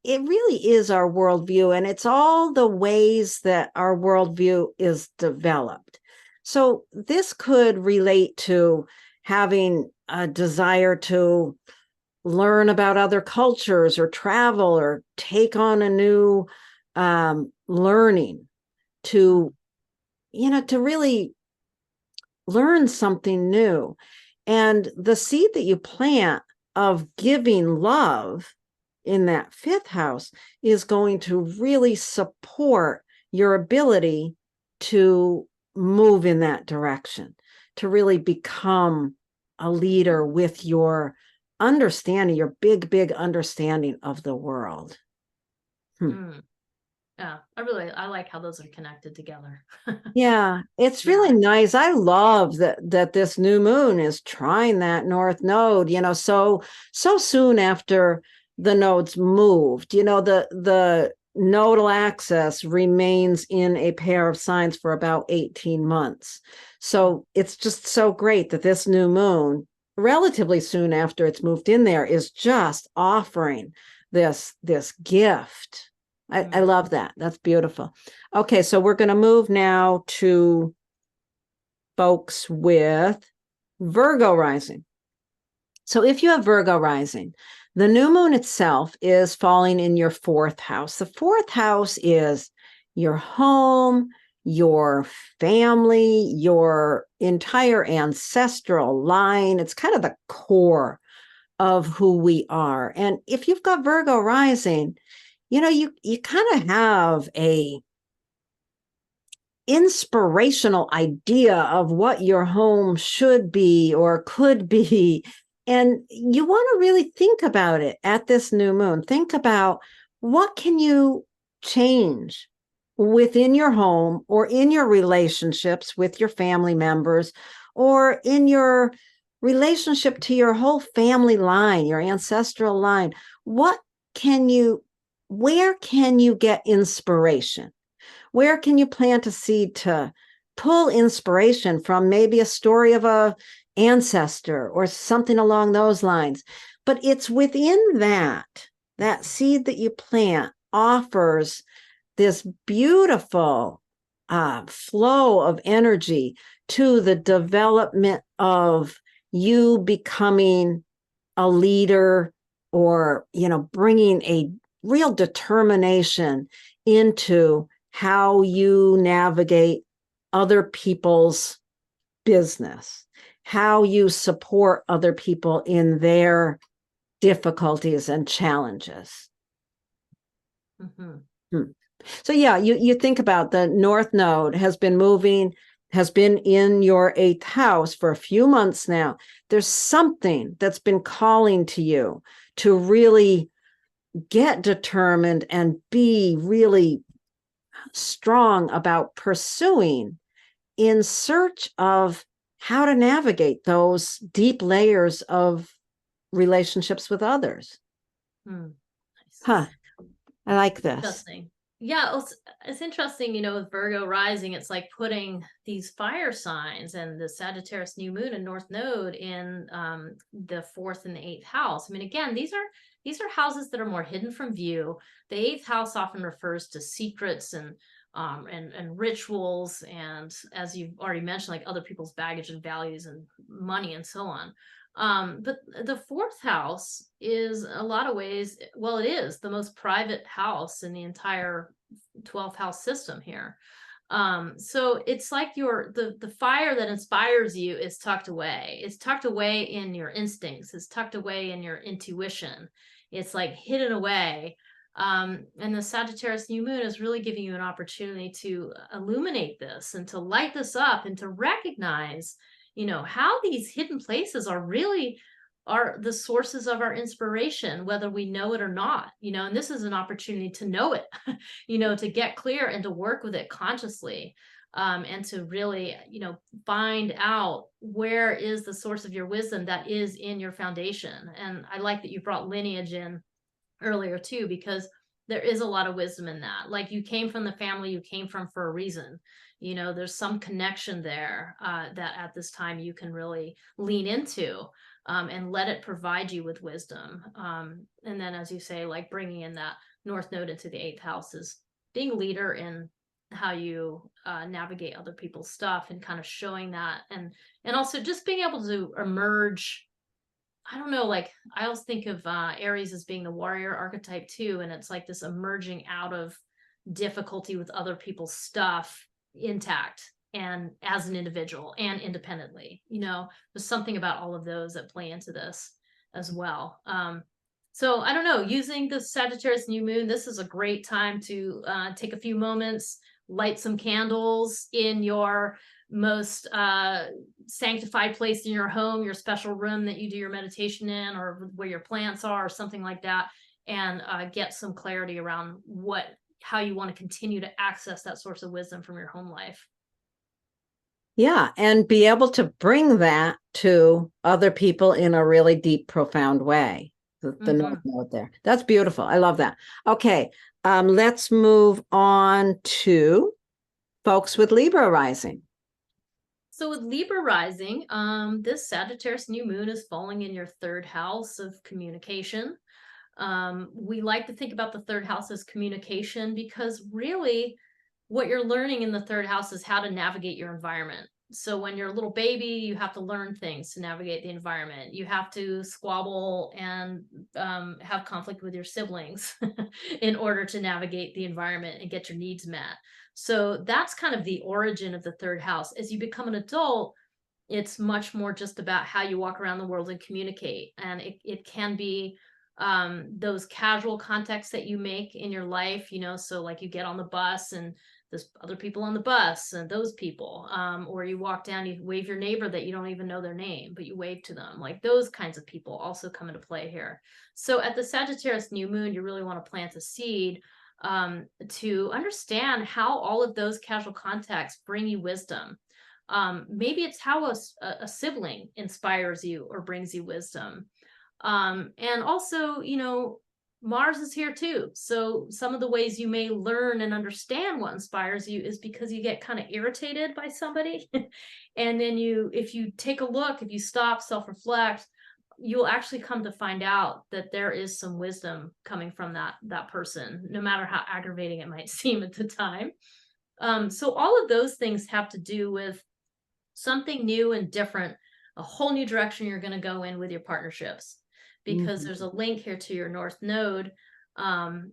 it really is our worldview, and it's all the ways that our worldview is developed. So this could relate to having a desire to learn about other cultures, or travel, or take on a new learning, to really learn something new. And the seed that you plant of giving love in that fifth house is going to really support your ability to move in that direction, to really become a leader with your understanding, your big understanding of the world. Yeah, I like how those are connected together. Yeah, it's really nice. I love that this new moon is trying that North Node, so soon after the nodes moved. The nodal axis remains in a pair of signs for about 18 months. So it's just so great that this new moon, relatively soon after it's moved in there, is just offering this gift. I love that. That's beautiful. Okay, so we're going to move now to folks with Virgo rising. So if you have Virgo rising, the new moon itself is falling in your fourth house. The fourth house is your home, your family, your entire ancestral line. It's kind of the core of who we are. And if you've got Virgo rising, you kind of have a inspirational idea of what your home should be or could be. And you want to really think about it at this new moon. Think about, what can you change within your home, or in your relationships with your family members, or in your relationship to your whole family line, your ancestral line. Where can you get inspiration? Where can you plant a seed to pull inspiration from, maybe a story of a ancestor or something along those lines? But it's within that seed that you plant offers this beautiful flow of energy to the development of you becoming a leader, or bringing a real determination into how you navigate other people's business, how you support other people in their difficulties and challenges. So yeah, you think about the North Node has been in your eighth house for a few months now. There's something that's been calling to you to really get determined and be really strong about pursuing, in search of how to navigate those deep layers of relationships with others. Nice. I like this. Interesting. Yeah, it's interesting, with Virgo rising, it's like putting these fire signs and the Sagittarius new moon and North Node in the fourth and the eighth house. I mean, again, these are houses that are more hidden from view. The eighth house often refers to secrets and rituals, and, as you've already mentioned, like other people's baggage and values and money and so on. But the fourth house is a lot of ways, well, it is the most private house in the entire 12th house system here. So it's like the fire that inspires you is tucked away. It's tucked away in your instincts. It's tucked away in your intuition. It's like hidden away. And the Sagittarius new moon is really giving you an opportunity to illuminate this and to light this up and to recognize, how these hidden places are the sources of our inspiration, whether we know it or not, and this is an opportunity to know it, to get clear and to work with it consciously, and to really, find out where is the source of your wisdom that is in your foundation. And I like that you brought lineage in earlier too, because there is a lot of wisdom in that. Like, you came from the family you came from for a reason. There's some connection there, that at this time you can really lean into, and let it provide you with wisdom. And then, as you say, like bringing in that North Node into the 8th house is being a leader in how you navigate other people's stuff, and kind of showing that, and also just being able to emerge. I don't know, like, I always think of Aries as being the warrior archetype too, and it's like this emerging out of difficulty with other people's stuff intact, and as an individual and independently. There's something about all of those that play into this as well. So I don't know, using the Sagittarius new moon, this is a great time to take a few moments, light some candles in your most sanctified place in your home, your special room that you do your meditation in, or where your plants are, or something like that, and get some clarity around how you want to continue to access that source of wisdom from your home life. Yeah, and be able to bring that to other people in a really deep, profound way. The North Node there. That's beautiful. I love that. Okay, let's move on to folks with Libra rising. So with Libra rising, this Sagittarius new moon is falling in your 3rd house of communication. We like to think about the 3rd house as communication, because really what you're learning in the 3rd house is how to navigate your environment. So when you're a little baby, you have to learn things to navigate the environment. You have to squabble and have conflict with your siblings in order to navigate the environment and get your needs met. So that's kind of the origin of the 3rd house. As you become an adult, it's much more just about how you walk around the world and communicate. And it can be those casual contacts that you make in your life, so like you get on the bus and there's other people on the bus and those people, or you walk down, you wave your neighbor that you don't even know their name, but you wave to them. Like, those kinds of people also come into play here. So at the Sagittarius new moon, you really want to plant a seed to understand how all of those casual contacts bring you wisdom. Maybe it's how a sibling inspires you or brings you wisdom. And also, Mars is here too. So some of the ways you may learn and understand what inspires you is because you get kind of irritated by somebody. And then if you take a look, if you stop, self-reflect, you'll actually come to find out that there is some wisdom coming from that person, no matter how aggravating it might seem at the time. So all of those things have to do with something new and different, a whole new direction you're going to go in with your partnerships, because there's a link here to your North Node.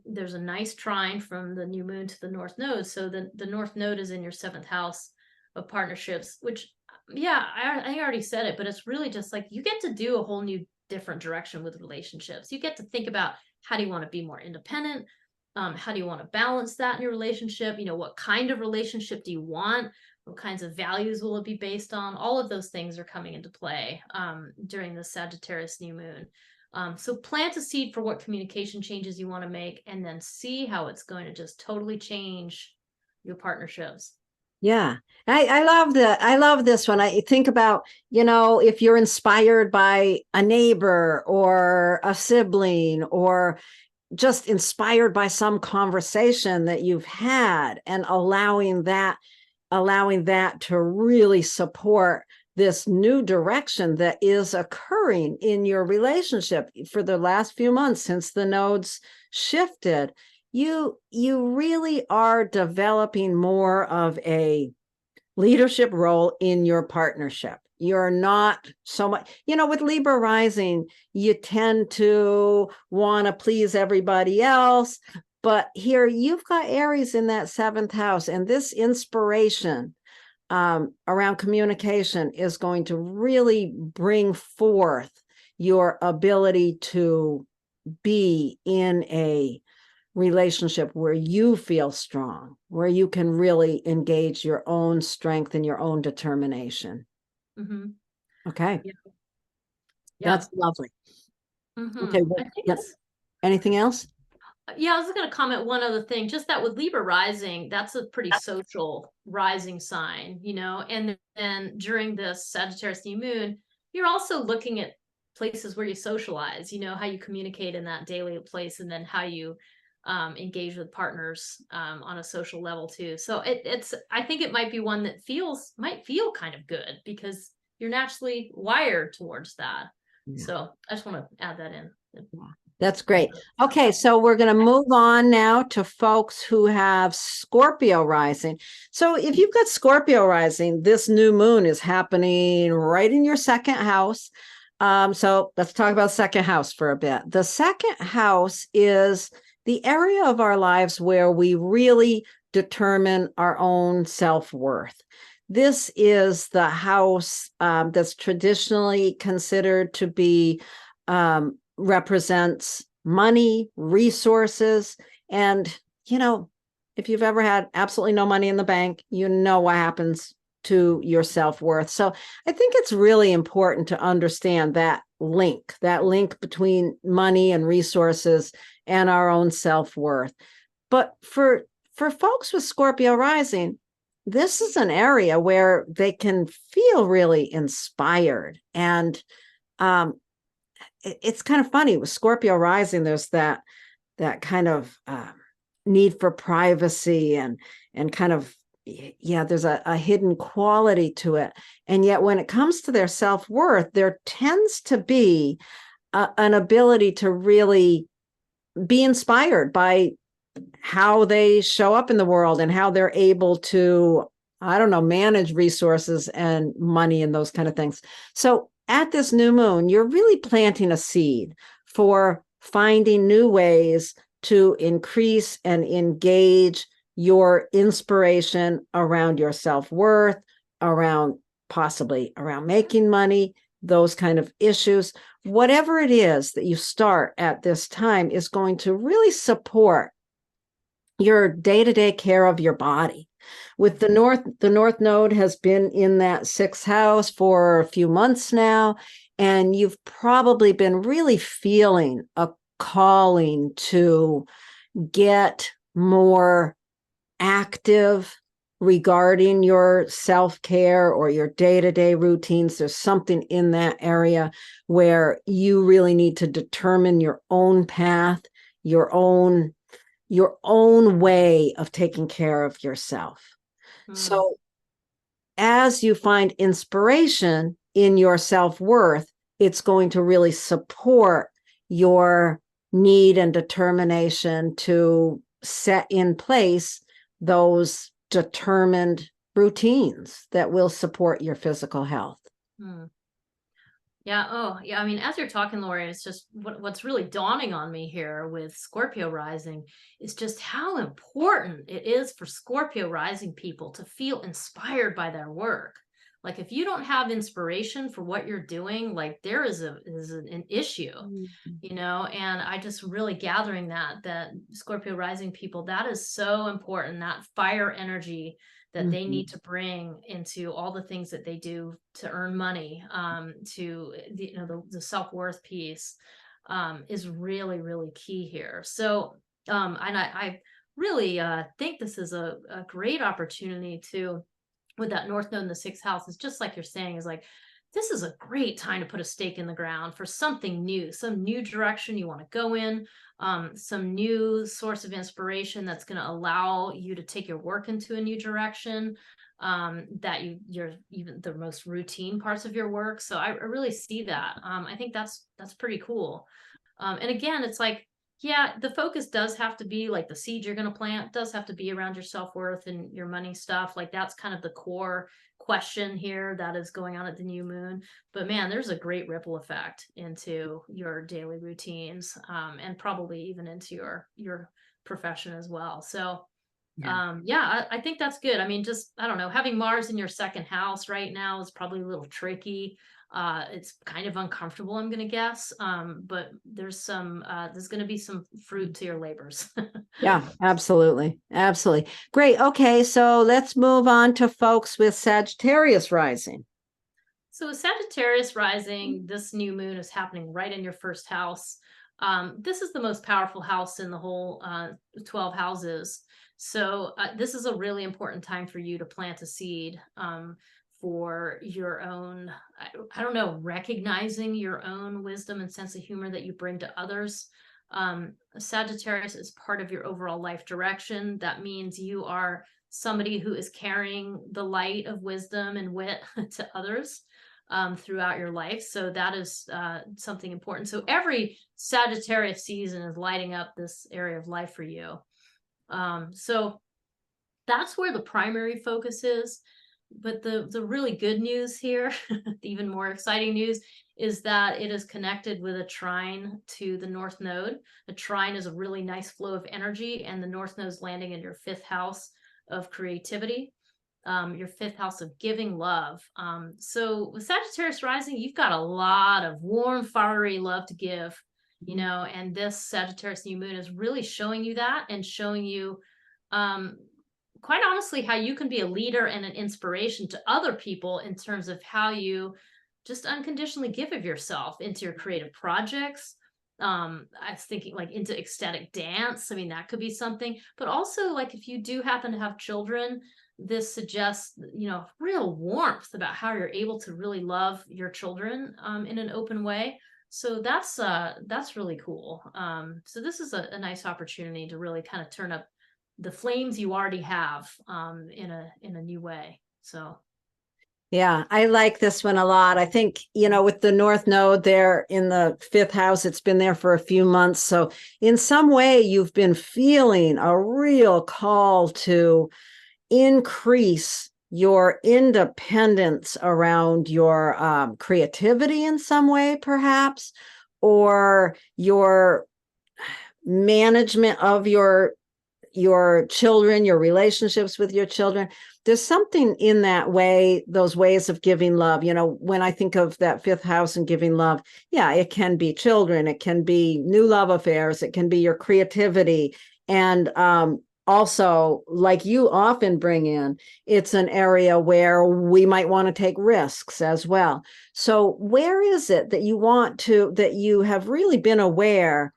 There's a nice trine from the new moon to the North Node. So the North Node is in your 7th house of partnerships, which, yeah, I already said it, but it's really just like you get to do a whole new different direction with relationships. You get to think about, how do you want to be more independent? How do you want to balance that in your relationship? What kind of relationship do you want? What kinds of values will it be based on? All of those things are coming into play during the Sagittarius new moon. So plant a seed for what communication changes you want to make, and then see how it's going to just totally change your partnerships. Yeah, I love that. I love this one. I think about, if you're inspired by a neighbor or a sibling, or just inspired by some conversation that you've had, and allowing that to really support this new direction that is occurring in your relationship for the last few months since the nodes shifted. You really are developing more of a leadership role in your partnership. You're not so much, with Libra rising, you tend to want to please everybody else. But here you've got Aries in that 7th house, and this inspiration around communication is going to really bring forth your ability to be in a relationship where you feel strong, where you can really engage your own strength and your own determination. Mm-hmm. Okay. Yeah. That's lovely. Mm-hmm. Okay. Well, I think yes. Anything else? Yeah, I was going to comment one other thing, just that with Libra rising, that's a pretty social rising sign, and then during this Sagittarius New Moon, you're also looking at places where you socialize, how you communicate in that daily place, and then how you engage with partners on a social level too. So I think it might be one that might feel kind of good because you're naturally wired towards that. Yeah. So I just want to add that in. That's great. Okay, so we're going to move on now to folks who have Scorpio rising. So if you've got Scorpio rising, this new moon is happening right in your 2nd house. So let's talk about 2nd house for a bit. The 2nd house is the area of our lives where we really determine our own self-worth. This is the house that's traditionally considered to be represents money, resources. And, if you've ever had absolutely no money in the bank, what happens to your self-worth. So I think it's really important to understand that link between money and resources and our own self-worth. But for folks with Scorpio rising, this is an area where they can feel really inspired. And it's kind of funny with Scorpio rising, there's that kind of need for privacy and kind of, there's a hidden quality to it. And yet when it comes to their self-worth, there tends to be an ability to really be inspired by how they show up in the world and how they're able to, manage resources and money and those kind of things. So at this new moon, you're really planting a seed for finding new ways to increase and engage your inspiration around your self-worth, possibly around making money, those kind of issues. Whatever it is that you start at this time is going to really support your day-to-day care of your body. With the North Node has been in that 6th house for a few months now, and you've probably been really feeling a calling to get more active regarding your self-care or your day-to-day routines. There's something in that area where you really need to determine your own path, your own way of taking care of yourself. So as you find inspiration in your self-worth, it's going to really support your need and determination to set in place those determined routines that will support your physical health. Yeah. Oh, yeah. I mean, as you're talking, Laurie, it's just what's really dawning on me here with Scorpio rising is just how important it is for Scorpio rising people to feel inspired by their work. Like if you don't have inspiration for what you're doing, like there is an issue, and I just really gathering that Scorpio rising people, that is so important, that fire energy that they need to bring into all the things that they do to earn money, to the self-worth piece is really, really key here. So, and I really think this is a great opportunity to, with that North Node in the 6th house, is just like you're saying, is like, this is a great time to put a stake in the ground for something new, some new direction you want to go in, some new source of inspiration that's going to allow you to take your work into a new direction, that you're even the most routine parts of your work. So I really see that. I think that's pretty cool. And again, it's like, yeah, the focus does have to be like the seed you're going to plant does have to be around your self-worth and your money stuff. Like that's kind of the core question here that is going on at the new moon, but man, there's a great ripple effect into your daily routines, and probably even into your profession as well. So yeah, I think that's good. I mean, just, I don't know, having Mars in your second house right now is probably a little tricky. It's kind of uncomfortable, I'm gonna guess. But there's gonna be some fruit to your labors. Yeah, absolutely. Absolutely. Great. Okay, so let's move on to folks with Sagittarius rising. So with Sagittarius rising, this new moon is happening right in your first house. This is the most powerful house in the whole 12 houses. So this is a really important time for you to plant a seed, for your own, I don't know, recognizing your own wisdom and sense of humor that you bring to others. Sagittarius is part of your overall life direction. That means you are somebody who is carrying the light of wisdom and wit to others throughout your life. So that is something important. So every Sagittarius season is lighting up this area of life for you. So that's where the primary focus is. But the really good news here, the even more exciting news, is that it is connected with a trine to the North Node. A trine is a really nice flow of energy, and the North Node is landing in your fifth house of creativity, your fifth house of giving love. So with Sagittarius rising, you've got a lot of warm, fiery love to give, you know, and this Sagittarius new moon is really showing you that, and showing you, quite honestly, how you can be a leader and an inspiration to other people in terms of how you just unconditionally give of yourself into your creative projects. I was thinking like into ecstatic dance. I mean, that could be something, but also like if you do happen to have children, this suggests, you know, real warmth about how you're able to really love your children in an open way. So that's really cool. So this is a nice opportunity to really kind of turn up the flames you already have in a new way. So Yeah, I like this one a lot. I think, you know, with the North Node there in the fifth house, it's been there for a few months. So in some way, you've been feeling a real call to increase your independence around your creativity in some way, perhaps, or your management of your children, your relationships with your children. There's something in that way, those ways of giving love. You know, when I think of that fifth house and giving love, yeah, it can be children, it can be new love affairs, it can be your creativity. And also, like you often bring in, it's an area where we might want to take risks as well. So where is it that you have really been aware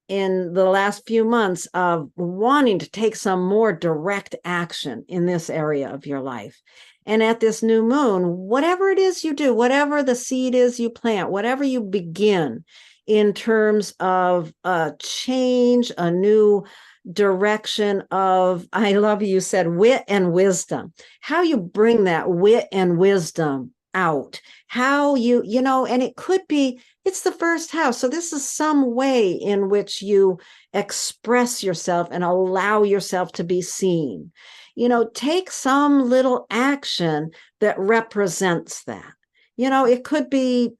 in the last few months of wanting to take some more direct action in this area of your life? And at this new moon, whatever it is you do, whatever the seed is you plant, whatever you begin in terms of a change, a new direction of, I love you said wit and wisdom, how you bring that wit and wisdom out, how you know, and it could be, it's the first house. So this is some way in which you express yourself and allow yourself to be seen. You know, take some little action that represents that. You know, it could be,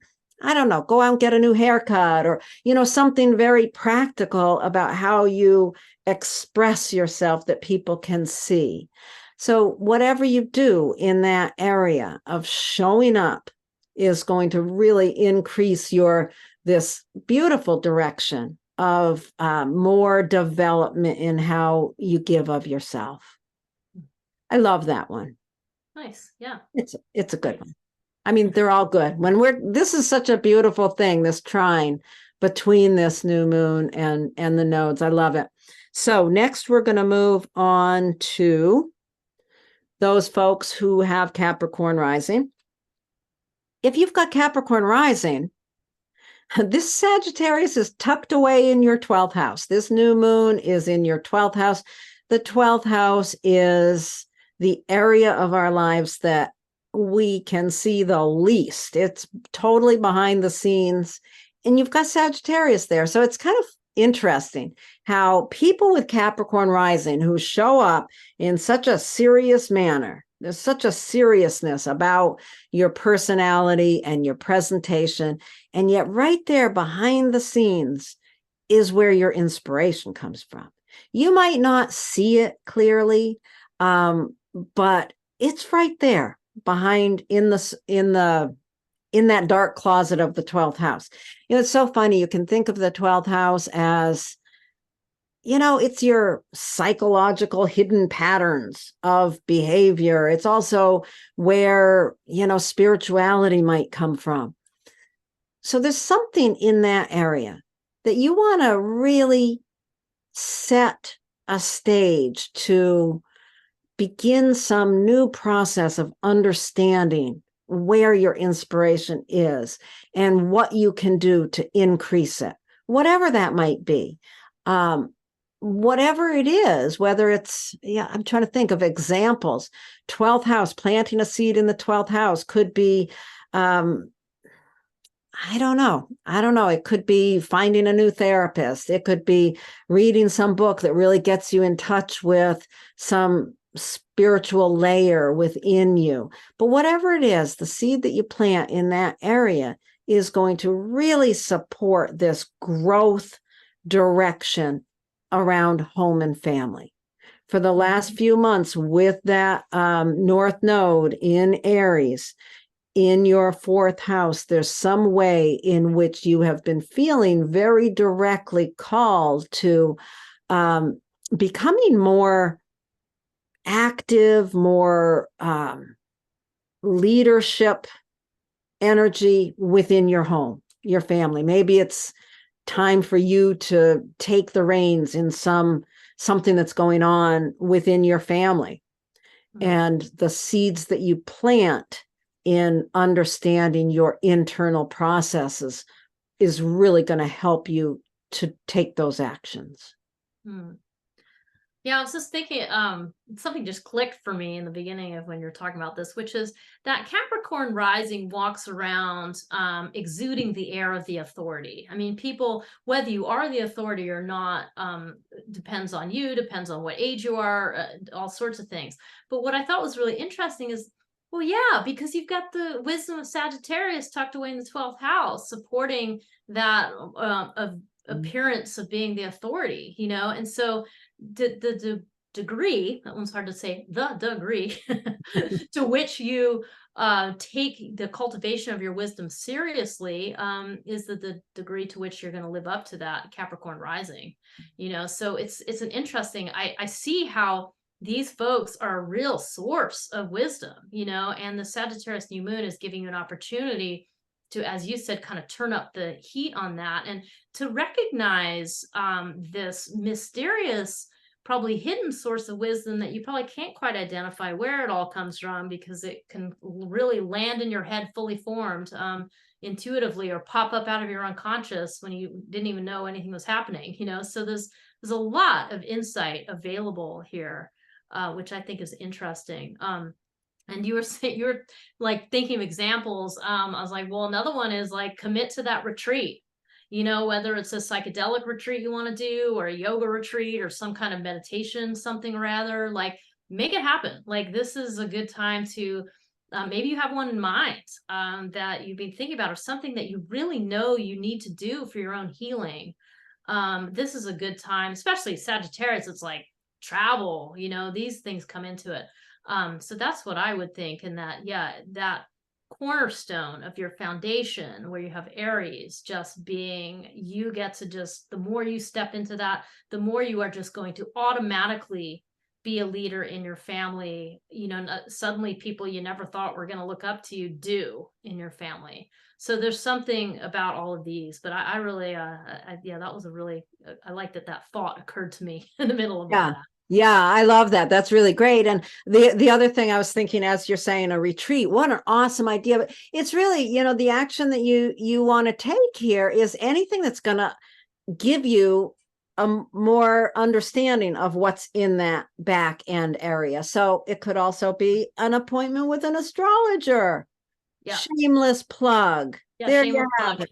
I don't know, go out and get a new haircut, or, you know, something very practical about how you express yourself that people can see. So whatever you do in that area of showing up is going to really increase this beautiful direction of more development in how you give of yourself. I love that one. nice. Yeah. It's a good one. I mean, they're all good. This is such a beautiful thing, this trine between this new moon and the nodes. I love it. So next we're going to move on to those folks who have Capricorn rising. If you've got Capricorn rising, this Sagittarius is tucked away in your 12th house. This new moon is in your 12th house. The 12th house is the area of our lives that we can see the least. It's totally behind the scenes. And you've got Sagittarius there. So it's kind of interesting how people with Capricorn rising who show up in such a serious manner There's such a seriousness about your personality and your presentation. And yet right there behind the scenes is where your inspiration comes from. You might not see it clearly, but it's right there behind in that dark closet of the 12th house. It's so funny. You can think of the 12th house as, it's your psychological hidden patterns of behavior. It's also where, spirituality might come from. So there's something in that area that you want to really set a stage to begin some new process of understanding where your inspiration is and what you can do to increase it, whatever that might be. Whatever it is, whether it's, I'm trying to think of examples. 12th house, planting a seed in the 12th house could be, I don't know. It could be finding a new therapist. It could be reading some book that really gets you in touch with some spiritual layer within you. But whatever it is, the seed that you plant in that area is going to really support this growth direction around home and family. For the last few months with that North Node in Aries, in your 4th house, there's some way in which you have been feeling very directly called to becoming more active, more leadership energy within your home, your family. Maybe it's time for you to take the reins in something that's going on within your family. And the seeds that you plant in understanding your internal processes is really going to help you to take those actions. Yeah, I was just thinking, something just clicked for me in the beginning of when you're talking about this, which is that Capricorn rising walks around exuding the air of the authority. I mean, people, whether you are the authority or not, depends on you, depends on what age you are, all sorts of things. But what I thought was really interesting is, well, yeah, because you've got the wisdom of Sagittarius tucked away in the 12th house, supporting that appearance of being the authority, and so the degree, that one's hard to say, the degree to which you take the cultivation of your wisdom seriously is the degree to which you're going to live up to that Capricorn rising. So it's an interesting, I see how these folks are a real source of wisdom, and the Sagittarius New Moon is giving you an opportunity to, as you said, kind of turn up the heat on that and to recognize this mysterious, probably hidden source of wisdom that you probably can't quite identify where it all comes from, because it can really land in your head fully formed intuitively, or pop up out of your unconscious when you didn't even know anything was happening, so there's a lot of insight available here, which I think is interesting. And you were saying, you were like thinking of examples. I was like, well, another one is like commit to that retreat, whether it's a psychedelic retreat you want to do, or a yoga retreat, or some kind of meditation, something or other, like make it happen. Like this is a good time to, maybe you have one in mind that you've been thinking about, or something that you really know you need to do for your own healing. This is a good time, especially Sagittarius. It's like travel, these things come into it. So that's what I would think. And that cornerstone of your foundation, where you have Aries just being, you get to just, the more you step into that, the more you are just going to automatically be a leader in your family. Suddenly people you never thought were going to look up to you do in your family. So there's something about all of these, but I really, that was a really, I like that thought occurred to me in the middle of all that. Yeah, I love that. That's really great. And the other thing I was thinking, as you're saying, a retreat, what an awesome idea. But it's really, the action that you want to take here is anything that's going to give you a more understanding of what's in that back end area. So it could also be an appointment with an astrologer. Yeah. Shameless plug. Yeah, there you have it.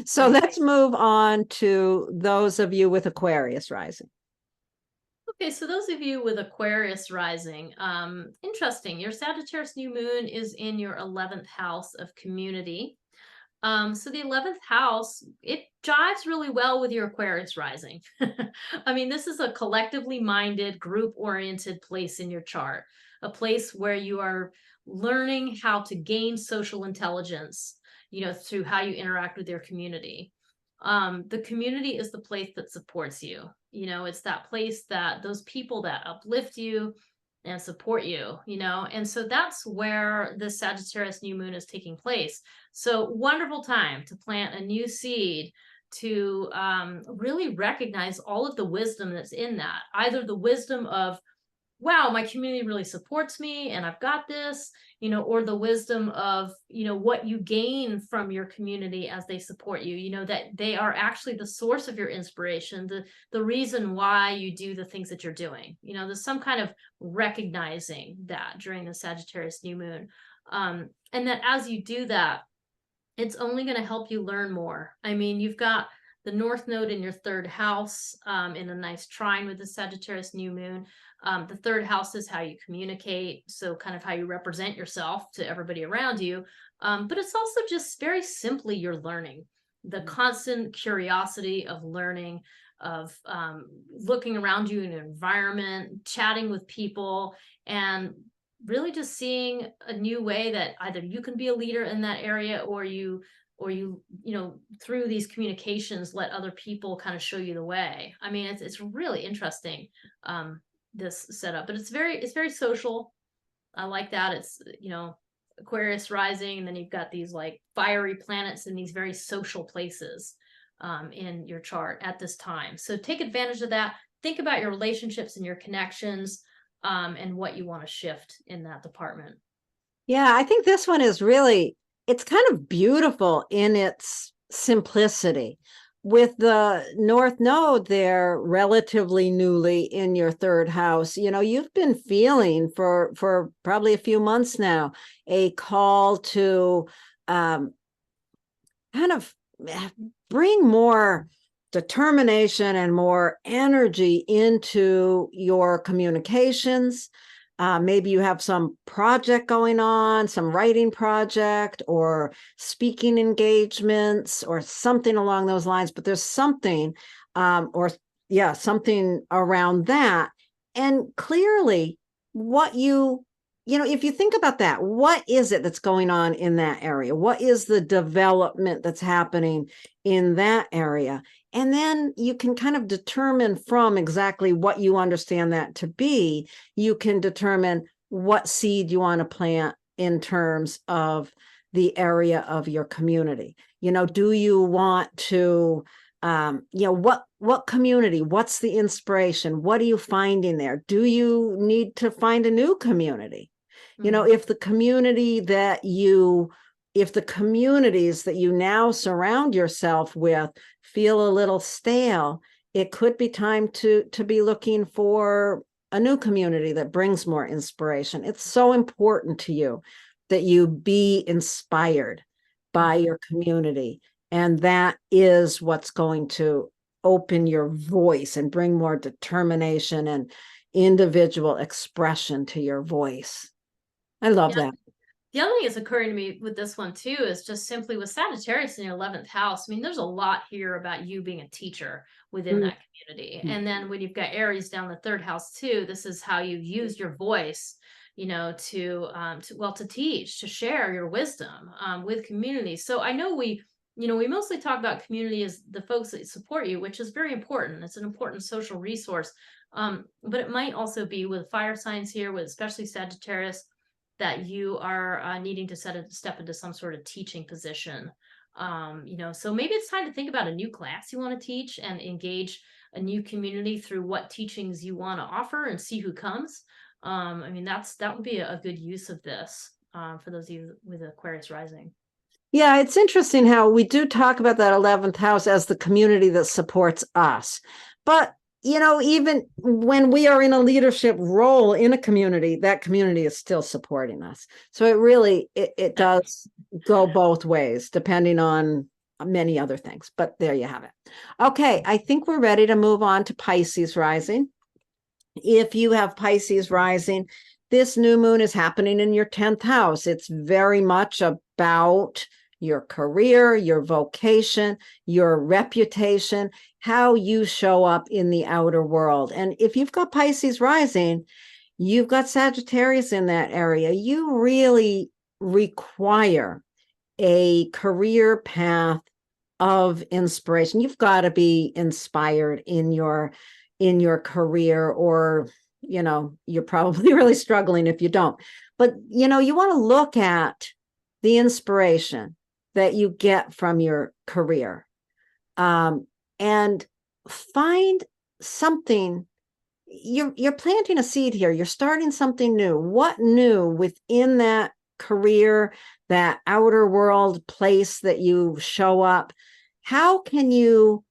So let's move on to those of you with Aquarius rising. Okay, so those of you with Aquarius rising, interesting. Your Sagittarius New Moon is in your 11th house of community. So the 11th house, it jives really well with your Aquarius rising. I mean, this is a collectively minded, group-oriented place in your chart, a place where you are learning how to gain social intelligence, through how you interact with your community. The community is the place that supports you. It's that place that those people that uplift you and support you, and so that's where the Sagittarius new moon is taking place. So wonderful time to plant a new seed, to really recognize all of the wisdom that's in that, either the wisdom of, wow, my community really supports me and I've got this, or the wisdom of, what you gain from your community as they support you, that they are actually the source of your inspiration, the reason why you do the things that you're doing. There's some kind of recognizing that during the Sagittarius new moon. And that as you do that, it's only going to help you learn more. I mean, you've got the North Node in your third house, in a nice trine with the Sagittarius new moon. The third house is how you communicate, so kind of how you represent yourself to everybody around you. But it's also just very simply your learning, the constant curiosity of learning, of looking around you in an environment, chatting with people, and really just seeing a new way that either you can be a leader in that area, or through these communications, let other people kind of show you the way. I mean, it's really interesting, this setup, but it's very social. I like that. It's, Aquarius rising, and then you've got these like fiery planets in these very social places, in your chart at this time. So take advantage of that. Think about your relationships and your connections, and what you want to shift in that department. Yeah, I think this one is really, it's kind of beautiful in its simplicity. With the North Node there relatively newly in your third house, you've been feeling for probably a few months now a call to kind of bring more determination and more energy into your communications. Maybe you have some project going on, some writing project or speaking engagements or something along those lines, but there's something, something around that. And clearly if you think about that, what is it that's going on in that area? What is the development that's happening in that area? And then you can kind of determine from exactly what you understand that to be, you can determine what seed you want to plant in terms of the area of your community. Do you want to, what community, what's the inspiration? What are you finding there? Do you need to find a new community? If the communities that you now surround yourself with feel a little stale, it could be time to be looking for a new community that brings more inspiration. It's so important to you that you be inspired by your community. And that is what's going to open your voice and bring more determination and individual expression to your voice. I love that. The other thing that's occurring to me with this one too is just simply with Sagittarius in your 11th house. I mean, there's a lot here about you being a teacher within that community. And then when you've got Aries down the third house too, this is how you use your voice, to teach, to share your wisdom, with community. So I know we mostly talk about community as the folks that support you, which is very important. It's an important social resource. But it might also be with fire signs here, with especially Sagittarius, that you are needing to step into some sort of teaching position. So maybe it's time to think about a new class you want to teach and engage a new community through what teachings you want to offer and see who comes. I mean, that would be a good use of this, for those of you with Aquarius rising. Yeah, it's interesting how we do talk about that 11th house as the community that supports us. But even when we are in a leadership role in a community, that community is still supporting us. So it really, it does go both ways, depending on many other things. But there you have it. Okay, I think we're ready to move on to Pisces rising. If you have Pisces rising, this new moon is happening in your 10th house. It's very much about your career, your vocation, your reputation, how you show up in the outer world. And if you've got Pisces rising, you've got Sagittarius in that area. You really require a career path of inspiration. You've got to be inspired in your career, or you're probably really struggling if you don't. But you want to look at the inspiration that you get from your career, and find something. You're planting a seed here. You're starting something new. What new within that career, that outer world place that you show up? How can you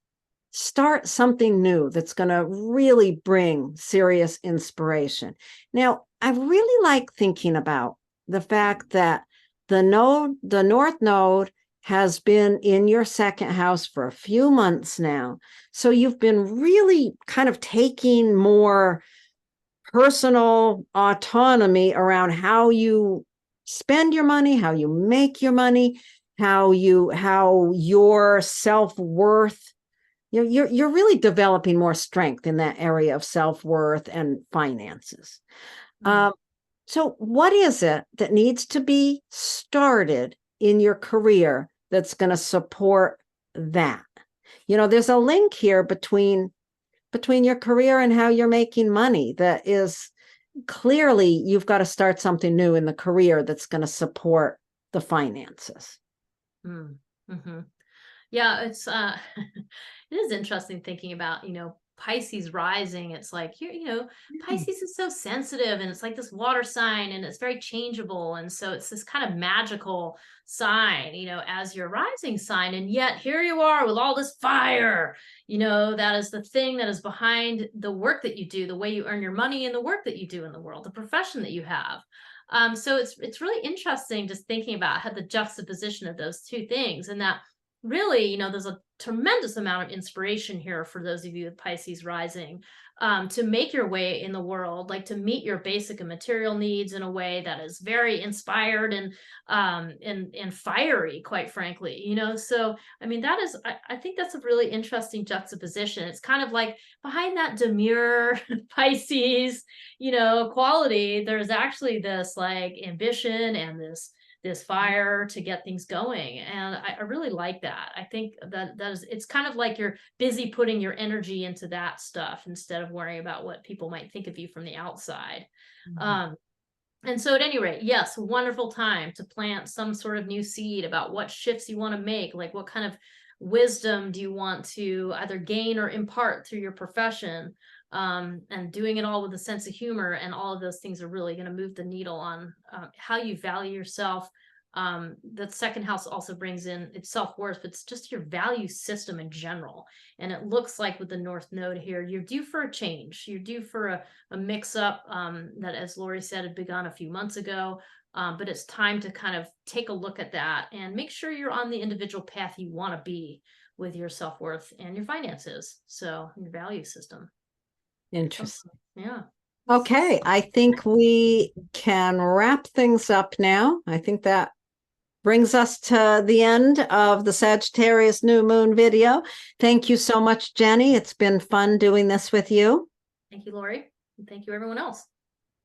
start something new that's going to really bring serious inspiration? Now, I really like thinking about the fact that the North Node has been in your second house for a few months now. So you've been really kind of taking more personal autonomy around how you spend your money, how you make your money, how your self-worth, you're really developing more strength in that area of self-worth and finances. So what is it that needs to be started in your career that's going to support that? There's a link here between your career and how you're making money. That is clearly, you've got to start something new in the career that's going to support the finances. Mm-hmm. Yeah, it's it is interesting thinking about, Pisces rising. It's like, Pisces is so sensitive, and it's like this water sign, and it's very changeable. And so it's this kind of magical sign, as your rising sign. And yet here you are with all this fire, that is the thing that is behind the work that you do, the way you earn your money, and the work that you do in the world, the profession that you have. So it's really interesting just thinking about how the juxtaposition of those two things, and that really, there's a tremendous amount of inspiration here for those of you with Pisces rising, to make your way in the world, like to meet your basic and material needs in a way that is very inspired and fiery, quite frankly. So I mean, that is, I think that's a really interesting juxtaposition. It's kind of like behind that demure Pisces, quality, there's actually this like ambition and this fire to get things going. And I really like that. I think that it's kind of like you're busy putting your energy into that stuff instead of worrying about what people might think of you from the outside. Mm-hmm. And so at any rate, yes, wonderful time to plant some sort of new seed about what shifts you want to make, like what kind of wisdom do you want to either gain or impart through your profession. And doing it all with a sense of humor, and all of those things are really going to move the needle on how you value yourself. The second house also brings in its self-worth, but it's just your value system in general. And it looks like with the North Node here, you're due for a change. You're due for a mix-up that, as Laurie said, had begun a few months ago. But it's time to kind of take a look at that and make sure you're on the individual path you want to be with your self-worth and your finances. So your value system. Interesting. Yeah. Okay, I think we can wrap things up now. I think that brings us to the end of the Sagittarius New Moon video. Thank you so much, Jennie. It's been fun doing this with you. Thank you, Laurie. And thank you, everyone else.